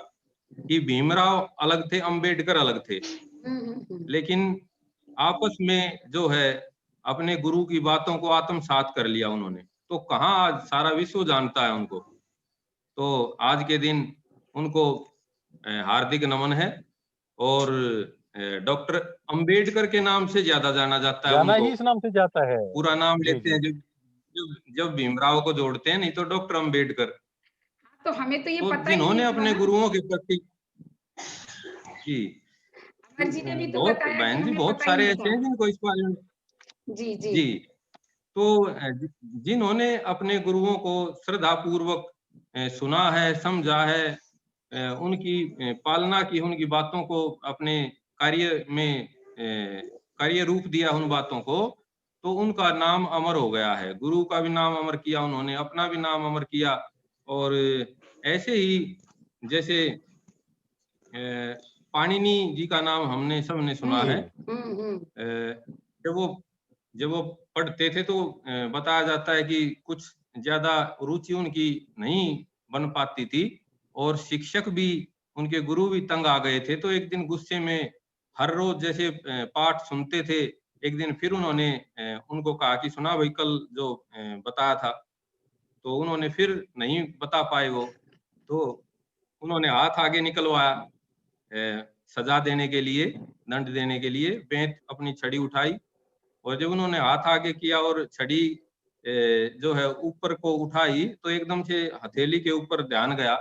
कि भीमराव अलग थे, अंबेडकर अलग थे, हुँ। लेकिन आपस में जो है अपने गुरु की बातों को आत्मसात कर लिया उन्होंने। तो कहाँ आज सारा विश्व जानता है उनको। तो आज के दिन उनको हार्दिक नमन है। और डॉक्टर अंबेडकर के नाम से ज्यादा जाना जाता है जाना उनको। ही इस नाम से जाता है। पूरा नाम जी, लेते जी। हैं जब जब भीमराव को जोड़ते हैं, नहीं तो डॉक्टर अंबेडकर। तो हमें तो ये तो पता ही जिन्होंने नहीं था अपने ना। गुरुओं के प्रति जी अमर जी ने भी तो बहुत बताया कि बहन जी हमें बहुत पता ही सारे नहीं ऐसे था। हैं जिनको इस बारे में जी। जी। तो जिन्होंने अपने गुरुओं को श्रद्धा पूर्वक सुना है, समझा है, उनकी पालना की, उनकी बातों को अपने कार्य में कार्य रूप दिया उन बातों को, तो उनका नाम अमर हो गया है। गुरु का भी नाम अमर किया उन्होंने, अपना भी नाम अमर किया। और ऐसे ही जैसे पाणिनि जी का नाम हमने सबने सुना हुँ। है। जी, जब वो जब वो पढ़ते थे तो बताया जाता है कि कुछ ज्यादा रुचि उनकी नहीं बन पाती थी, और शिक्षक भी, उनके गुरु भी तंग आ गए थे। तो एक दिन गुस्से में हर रोज जैसे पाठ सुनते थे, एक दिन फिर उन्होंने उनको कहा कि सुना भाई कल जो बताया था। तो उन्होंने फिर नहीं बता पाए वो। तो उन्होंने हाथ आगे निकलवाया सजा देने के लिए, दंड देने के लिए। बेंत अपनी छड़ी उठाई, और जब उन्होंने हाथ आगे किया और छड़ी जो है ऊपर को उठाई, तो एकदम से हथेली के ऊपर ध्यान गया।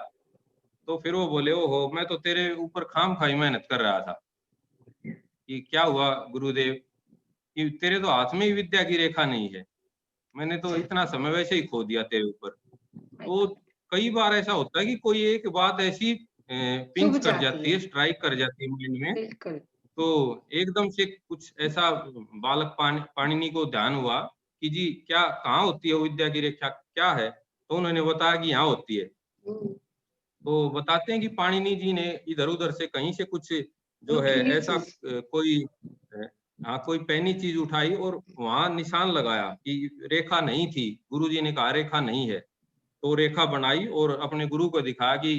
तो फिर वो बोले, ओहो, मैं तो तेरे ऊपर खामखाई मेहनत कर रहा था। कि क्या हुआ गुरुदेव, कि तेरे तो हाथ में ही विद्या की रेखा नहीं है, मैंने तो इतना समय वैसे ही खो दिया तेरे ऊपर। तो कई बार ऐसा होता है कि कोई एक बात ऐसी चुभ पिंच कर जाती जाती है। है, स्ट्राइक कर जाती है माइंड में। बिल्कुल। तो एकदम से कुछ ऐसा बालक पाणिनि को ध्यान हुआ कि जी क्या, कहाँ होती है वो विद्या की रेखा, क्या है। तो उन्होंने बताया कि यहाँ होती है। हुँ। तो बताते हैं कि पाणिनि जी ने इधर उधर से कहीं से कुछ जो है नुकीली ऐसा चीज़। कोई हाँ कोई पैनी चीज उठाई और वहां निशान लगाया कि रेखा नहीं थी। गुरुजी ने कहा रेखा नहीं है। तो रेखा बनाई और अपने गुरु को दिखाया कि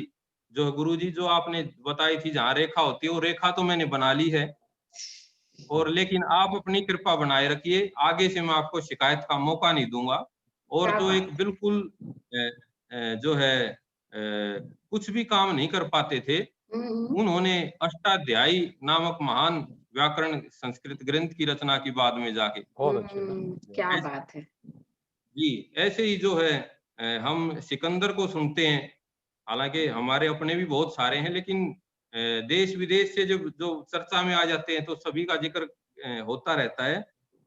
जो गुरुजी जो आपने बताई थी जहाँ रेखा होती है, वो रेखा तो मैंने बना ली है, और लेकिन आप अपनी कृपा बनाए रखिए, आगे से मैं आपको शिकायत का मौका नहीं दूंगा। और क्या जो बात एक है! बिल्कुल जो है कुछ भी काम नहीं कर पाते थे, हुँ। उन्होंने अष्टाध्यायी नामक महान व्याकरण संस्कृत ग्रंथ की रचना की बाद में जाके। बहुत अच्छी बात। क्या ऐस- बात है! जी, ऐसे ही जो है हम सिकंदर को सुनते हैं, हालाँकि हमारे अपने भी बहुत सारे हैं, लेकिन देश-विदेश से जब जो चर्चा में आ जाते हैं तो सभी का ज़िक्र होता रहता है।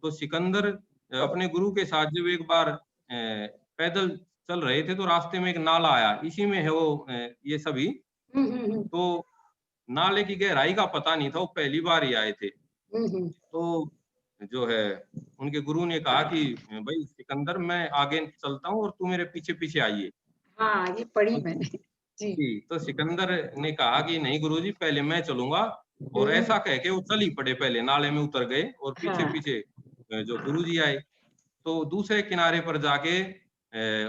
तो सिकंदर अपने गुरु के साथ जब एक बार पैदल चल रहे थे तो रास्ते में एक नाला आया, इसी में है वो ये सभी। हुँ। तो नाले की गहराई का पता नहीं था, वो पहली बार ही आए थे। हुँ। तो जो है उनके गुरु ने कहा कि भाई सिकंदर, मैं आगे चलता हूँ और तू मेरे पीछे-पीछे आइए। हाँ, ये पढ़ी तो मैंने। जी। जी, तो सिकंदर ने कहा कि नहीं गुरुजी, पहले मैं चलूँगा, और हुँ। ऐसा कह के वो चल ही पड़े, पहले नाले में उतर गए और हाँ। पीछे-पीछे जो गुरुजी आए। तो दूसरे किनारे पर जाके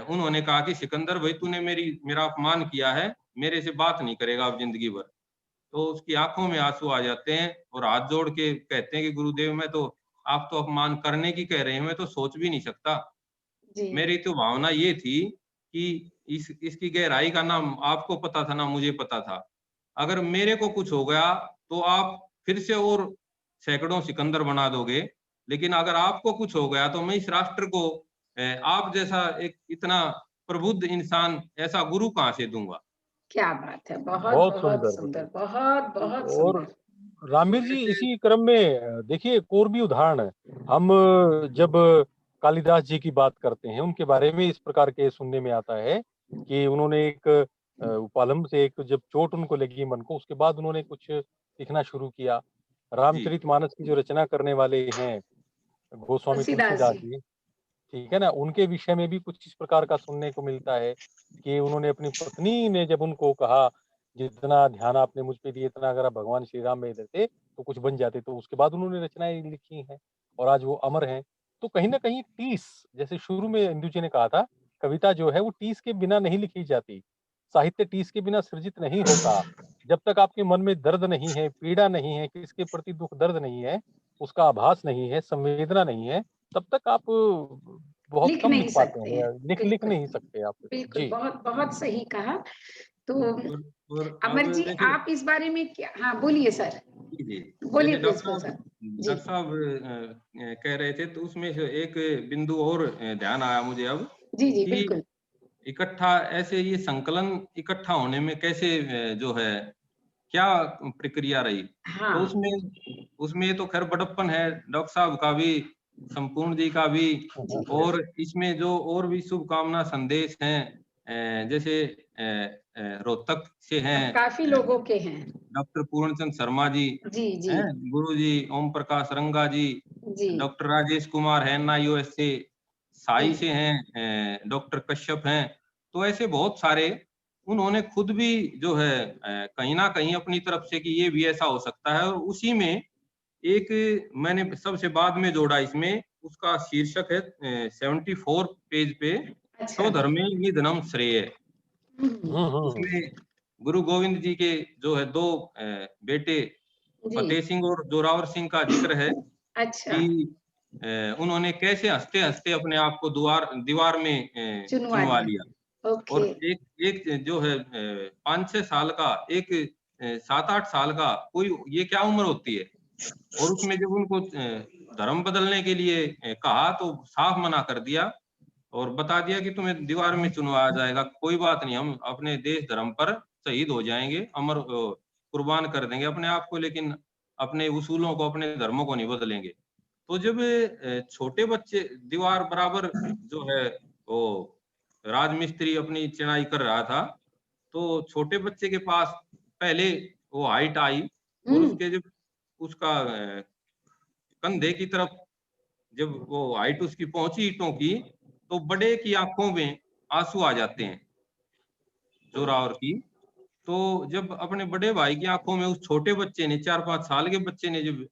उन्होंने कहा कि सिकंदर भाई, तूने मेरा अपमान किया है, मेरे से बात नहीं करेगा अब ज़िंदगी भर। तो उसकी आँखों में आँसू आ जाते हैं और हाथ जोड़ के कहते हैं कि गुरुदेव, मैं तो, आप तो अपमान करने की कह रहे हैं, मैं तो सोच भी नहीं सकता। जी। मेरी तो भावना ये थी कि इसकी गहराई का ना आपको पता था, ना मुझे पता था। अगर मेरे को कुछ हो गया तो आप फिर से और सैकड़ों सिकंदर बना दोगे, लेकिन अगर आपको कुछ हो गया तो मैं इस राष्ट्र को आप जैसा एक इतना प्रबुद्ध इंसान, ऐसा गुरु कहाँ से दूँगा? क्या बात है! बहुत, बहुत बहुत सुंदर, सुंदर, बहुत, तो बहुत और सुंदर। रामवीर तो जी, ऐसे इसी क्रम में देखिए एक और भी उदाहरण है। हम जब कालिदास जी की बात करते हैं, उनके बारे में इस प्रकार के सुनने में आता है कि उन्होंने एक उपालंब से एक जब चोट उनको लगी मन को, उसके बाद उन्होंने कुछ लिखना शुरू किया। जी, रामचरितमानस की जो रचना करने वाले हैं गोस्वामी तुलसीदास तुलसीदास जी। जी, ठीक है ना? उनके विषय में भी कुछ इस प्रकार का सुनने को मिलता है कि उन्होंने अपनी पत्नी ने जब उनको कहा, जितना ध्यान आपने मुझ पे दिया, इतना अगर आप भगवान श्री राम में देते तो कुछ बन जाते। तो उसके बाद उन्होंने रचनाएँ लिखी हैं और आज वो अमर हैं। तो कहीं न कहीं टीस, जैसे शुरू में इंदु जी ने कहा था, कविता जो है वो टीस के बिना नहीं लिखी जाती। साहित्य टीस के बिना सृजित नहीं होता। जब तक आपके मन में दर्द नहीं है, पीड़ा नहीं है, किसके प्रति दुःख दर्द नहीं है, उसका आभास नहीं है, संवेदना नहीं है, तब तक आप बहुत लिख कम नहीं लिख पाते सकते हैं। हैं। लिख बिल्कुल, नहीं सकते आप। बिल्कुल, जी। बहुत, बहुत सही कहा। तो और अब अमर जी, जैसे, आप इस बारे में क्या, हाँ, बोलिए सर। जी, जी। बोलिए जैसे प्रिंसिपल सर। जी। डॉक्टर साहब कह रहे थे, तो उसमें से एक बिंदु और ध्यान आया मुझे अब जी, जी, कि बिल्कुल। इकट्ठा ऐसे ये संकलन इकट्ठा होने में कैसे जो है क्या प्रक्रिया रही? तो हाँ। उसमें उसमें तो खैर बड़प्पन है डॉक्टर साहब का भी, संपूर्ण जी का भी, जी। और इसमें जो और भी शुभकामना संदेश हैं जैसे रोहतक से हैं काफ़ी लोगों के हैं। डॉक्टर पूर्णचंद शर्मा जी, जी, जी, हैं गुरुजी ओम प्रकाश रंगा जी, जी, डॉक्टर राजेश कुमार हैं NIOS से, साई जी। से हैं डॉक्टर कश्यप हैं। तो ऐसे बहुत सारे, उन्होंने खुद भी जो है कहीं न कहीं अपनी तरफ से कि ये भी ऐसा हो सकता है, और उसी में एक मैंने सबसे बाद में जोड़ा इसमें, उसका शीर्षक है 74 पेज पे, अच्छा। स्वधर्मे निधनम श्रेयः। हुँ, हुँ। उसमें गुरु गोविंद जी के जो है 2 बेटे जी। फतेह सिंह और जोरावर सिंह का जिक्र है अच्छा, कि उन्होंने कैसे हँसते-हँसते अपने आप को दीवार में चुनवा चुनवा लिया। लिया। ओके। और एक एक जो है 5-6 साल का एक 7-8 साल का कोई, ये क्या उम्र होती है? और उसमें जब उनको धर्म बदलने के लिए कहा तो साफ मना कर दिया और बता दिया कि तुम्हें दीवार में चुनवाया जाएगा, कोई बात नहीं, हम अपने देश धर्म पर शहीद हो जाएँगे, कुर्बान कर देंगे अपने आप को, लेकिन अपने उसूलों को, अपने धर्मों को नहीं बदलेंगे। तो जब छोटे बच्चे दीवार बराबर जो है वो राजमिस्त्री अपनी चिनाई कर रहा था, तो छोटे बच्चे के पास पहले वो हाइट आई और हुँ, उसके जब उसका कंधे की तरफ जब वो हाइट उसकी पहुंची ईंटों की, तो बड़े की आंखों में आंसू आ जाते हैं, जोरावर की। तो जब अपने बड़े भाई की आंखों में उस छोटे बच्चे ने, 4-5 साल के बच्चे ने जब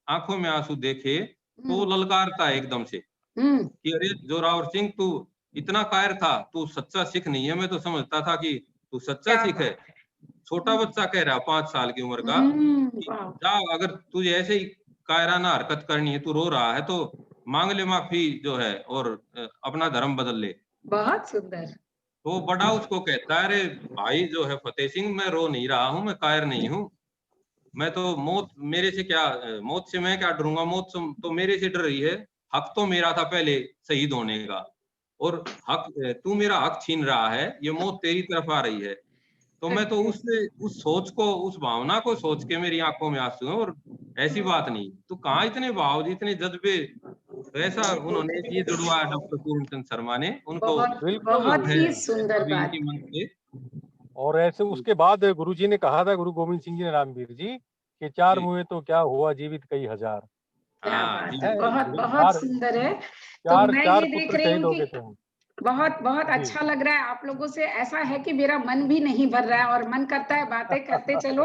आंखों में आंसू देखे, तो वो हुँ, ललकारता है एकदम से हुँ। कि अरे जोरावर सिंह, तू इतना कायर था, तू सच्चा सिख नहीं है, मैं तो समझता था कि तू सच्चा क्या सिख है। बात है! छोटा हुँ, बच्चा कह रहा 5 साल की उम्र का कि वाह! जा, अगर तुझे ऐसे ही कायराना हरकत करनी है, तू रो रहा है, तो मांग ले माफी जो है, और अपना धर्म बदल ले। बहुत सुंदर। तो बड़ा उसको कहता है, अरे भाई जो है फतेह सिंह, मैं रो नहीं रहा हूँ, मैं कायर नहीं हूँ, मैं तो मौत, मेरे से क्या मौत से मैं क्या डरूंगा, मौत से तो मेरे से डर रही है। हक तो मेरा था पहले शहीद होने का, और हक तू मेरा हक छीन रहा है, ये मौत तेरी तरफ आ रही है। तो मैं तो उस सोच को, उस भावना को सोच के मेरी आंखों में आंसू हैं, और ऐसी बात नहीं। तो कहाँ इतने भाव, इतने जज्बे, तो ऐसा उन्होंने ये जुड़वा डॉक्टर पूर्ण चंद्र शर्मा ने, उनको बहुत बिल्कुल। बहुत है ही सुंदर अभी बात। इनके मन से। और ऐसे उसके बाद गुरुजी ने कहा था, गुरु गोविंद सिंह जी ने, रामवीर जी, कि चार जी, मुए तो क्या हुआ, जीवित कई हजार। क्या हाँ बात जी, है, है बहुत बिल्कुल। बहुत चार सुंदर है। तो चार मैं चार ये देख पुत्र रही शहीद हूँ हो कि गए थे। बहुत बहुत जी। अच्छा लग रहा है आप लोगों से। ऐसा है कि मेरा मन भी नहीं भर रहा है और मन करता है बातें करते चलो।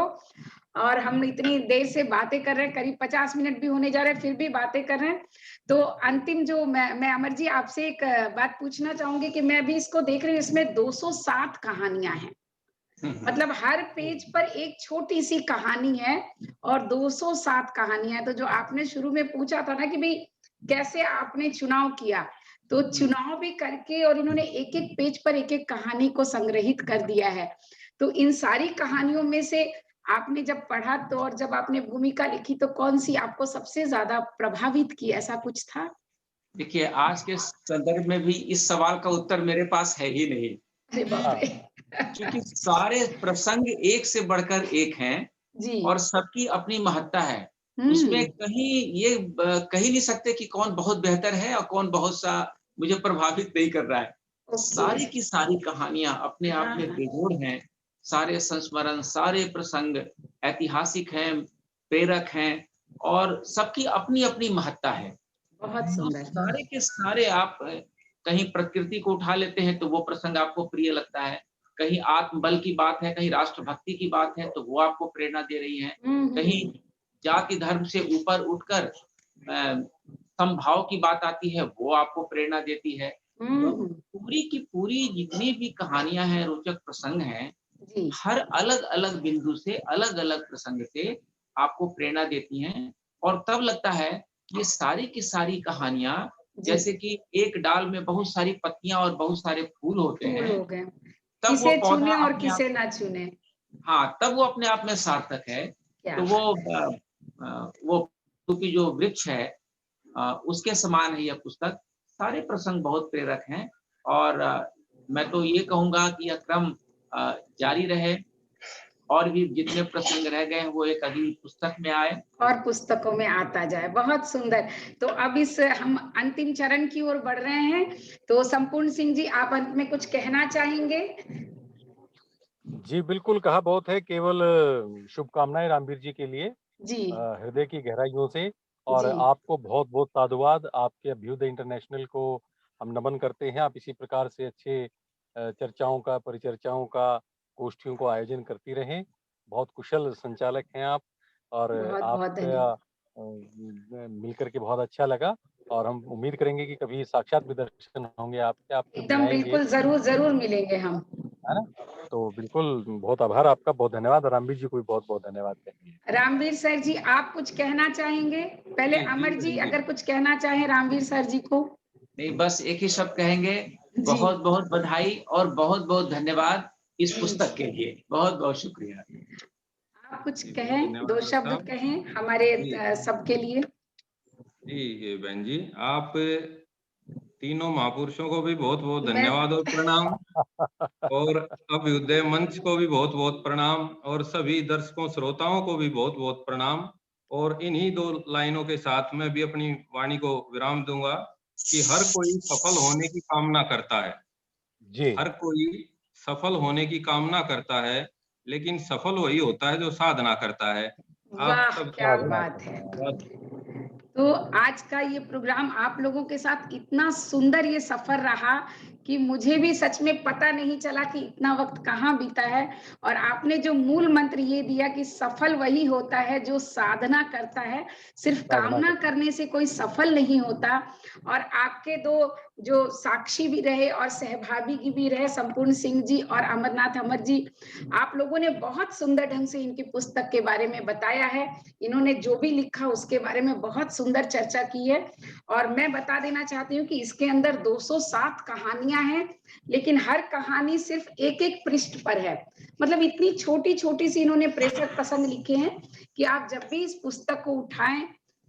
और हम इतनी देर से बातें कर रहे हैं, करीब 50 मिनट भी होने जा रहे हैं, फिर भी बातें कर रहे हैं। तो अंतिम जो मैं अमर जी आपसे एक बात पूछना चाहूंगी कि मैं अभी इसको देख रही हूँ, इसमें 207 कहानियां हैं। मतलब हर पेज पर एक छोटी सी कहानी है और 207 कहानियां हैं। तो जो आपने शुरू में पूछा था ना कि भाई कैसे आपने चुनाव किया, तो चुनाव भी करके और इन्होंने एक एक पेज पर एक एक कहानी को संग्रहित कर दिया है। तो इन सारी कहानियों में से आपने जब पढ़ा तो, और जब आपने भूमिका लिखी, तो कौन सी आपको सबसे ज्यादा प्रभावित की, ऐसा कुछ था? देखिए, आज के संदर्भ में भी इस सवाल का उत्तर मेरे पास है ही नहीं, अरे बाप हाँ, रे। क्योंकि सारे प्रसंग एक से बढ़कर एक हैं जी। और सबकी अपनी महत्ता है। उसमें हम्म। कहीं ये कह ही नहीं सकते कि कौन बहुत बेहतर है और कौन बहुत सा मुझे प्रभावित नहीं कर रहा है। ओके। सारी की सारी कहानियां अपने हाँ आप में हाँ। बेजोड़ हैं। सारे संस्मरण, सारे प्रसंग ऐतिहासिक हैं, प्रेरक हैं और सबकी अपनी अपनी महत्ता है। बहुत तो सुंदर। सारे के सारे आप कहीं प्रकृति को उठा लेते हैं तो वो प्रसंग आपको प्रिय लगता है, कहीं आत्मबल की बात है, कहीं राष्ट्रभक्ति की बात है तो वो आपको प्रेरणा दे रही है, कहीं हम्म। जाति धर्म से ऊपर उठकर समभाव की बात आती है, वो आपको प्रेरणा देती है। तो हम्म। पूरी की पूरी जितनी भी कहानियां हैं, रोचक प्रसंग हैं, जी। हर अलग अलग बिंदु से, अलग अलग प्रसंग से आपको प्रेरणा देती हैं। और तब लगता है कि ये सारी की सारी कहानियां जी। जैसे कि एक डाल में बहुत सारी पत्तियां और बहुत सारे फूल होते फूल हैं, हो गए, तब वो किसे पौधा चुने और अपने आप किसे ना चुने। हाँ, तब वो अपने आप में सार्थक है। क्या तो बात। वो की जो वृक्ष है, उसके समान है यह पुस्तक। सारे प्रसंग बहुत प्रेरक हैं और मैं तो ये कहूँगा कि यह क्रम जारी रहे और भी जितने प्रसंग रह गए हैं वो एक अगली पुस्तक में आए। और पुस्तकों में आता जाए। बहुत सुंदर। तो अब इस हम अंतिम चरण की ओर बढ़ रहे हैं। तो संपूर्ण सिंह जी, आप अंत में कुछ कहना चाहेंगे? जी, बिल्कुल कहा बहुत है। केवल शुभकामनाएँ रामवीर जी के लिए, जी। हृदय की गहराइयों से। और जी। आपको बहुत-बहुत साधुवाद। आपके अभ्युदय इंटरनेशनल को हम नमन करते हैं। आप इसी प्रकार से अच्छे चर्चाओं का, परिचर्चाओं का, गोष्ठियों को आयोजन करती रहें। बहुत कुशल संचालक हैं आप। और बहुत बहुत आपका धन्यवाद। मिलकर के बहुत अच्छा लगा। और हम उम्मीद करेंगे कि कभी साक्षात भी दर्शन होंगे आपके, आप जब भी एकदम आएँगे, बिल्कुल, जरूर जरूर मिलेंगे हम। है ना? तो बिल्कुल बहुत आभार आपका, बहुत धन्यवाद। और रामवीर जी को भी बहुत-बहुत धन्यवाद कहेंगे। रामवीर सर जी, आप कुछ कहना चाहेंगे? पहले जी, जी, अमर जी जी। अगर कुछ कहना चाहें रामवीर सर जी को। नहीं, बस एक ही शब्द कहेंगे, जी। बहुत-बहुत बधाई और बहुत-बहुत धन्यवाद इस जी। पुस्तक के लिए। बहुत-बहुत शुक्रिया। आप कुछ जी, बहुत कहें, धन्यवाद दो डॉक्टर शब्द साहब। कहें हमारे जी, सबके लिए। जी, ये बहन जी, आप तीनों महापुरुषों को भी बहुत-बहुत मैं धन्यवाद और प्रणाम, और अभ्युदय मंच को भी बहुत-बहुत प्रणाम, और सभी दर्शकों, श्रोताओं को भी बहुत-बहुत प्रणाम। और इन्हीं 2 लाइनों के साथ मैं भी अपनी वाणी को विराम दूँगा कि हर कोई सफल होने की कामना करता है। जी, हर कोई सफल होने की कामना करता है, लेकिन सफल वही होता है जो साधना करता है। आप वाह, सबका क्या साधना बात करता है। है। बहुत तो आज का ये प्रोग्राम आप लोगों के साथ इतना सुंदर ये सफर रहा कि मुझे भी सच में पता नहीं चला कि इतना वक्त कहाँ बीता है। और आपने जो मूल मंत्र ये दिया कि सफल वही होता है जो साधना करता है, सिर्फ साधना कामना करता है। करने से कोई सफल नहीं होता। और आपके दो जो साक्षी भी रहे और सहभागी भी रहे, संपूर्ण सिंह जी और अमरनाथ अमर जी, आप लोगों ने बहुत सुंदर ढंग से इनकी पुस्तक के बारे में बताया है। इन्होंने जो भी लिखा उसके बारे में बहुत सुंदर चर्चा की है। और मैं बता देना चाहती हूँ कि इसके अंदर 207 कहानियां हैं, लेकिन हर कहानी सिर्फ एक एक पृष्ठ पर है। मतलब इतनी छोटी छोटी सी इन्होंने प्रेरक प्रसंग लिखे हैं कि आप जब भी इस पुस्तक को उठाएं,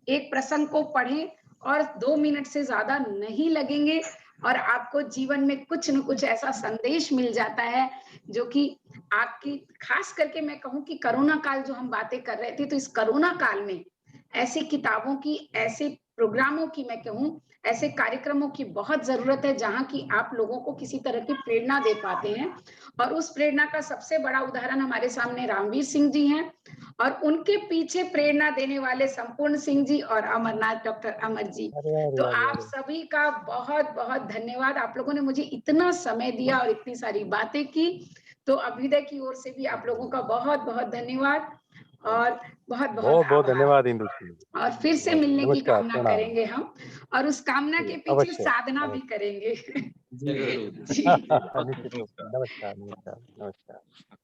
एक प्रसंग को पढ़ें और 2 मिनट से ज्यादा नहीं लगेंगे और आपको जीवन में कुछ न कुछ ऐसा संदेश मिल जाता है जो कि आपकी, खास करके मैं कहूँ कि कोरोना काल जो हम बातें कर रहे थे, तो इस कोरोना काल में ऐसी किताबों की, ऐसे प्रोग्रामों की, मैं कहूँ ऐसे कार्यक्रमों की बहुत जरूरत है जहां की आप लोगों को किसी तरह की प्रेरणा दे पाते हैं। और उस प्रेरणा का सबसे बड़ा उदाहरण हमारे सामने रामवीर सिंह जी हैं और उनके पीछे प्रेरणा देने वाले संपूर्ण सिंह जी और अमरनाथ, डॉक्टर अमर जी। अरे तो अरे अरे आप अरे सभी का बहुत बहुत धन्यवाद, आप लोगों ने मुझे इतना समय दिया और इतनी सारी बातें की। तो अभ्युदय की ओर से भी आप लोगों का बहुत बहुत धन्यवाद और बहुत बहुत बहुत बहुत आभार। धन्यवाद इंदु जी। और फिर से मिलने की नमस्कार, कामना प्रणाम। करेंगे हम, और उस कामना के पीछे अवश्य, साधना भी अवश्य। करेंगे। जरूर जी। बहुत निश्चित रूप से। नमस्कार। नमस्कार, नमस्कार, नमस्कार।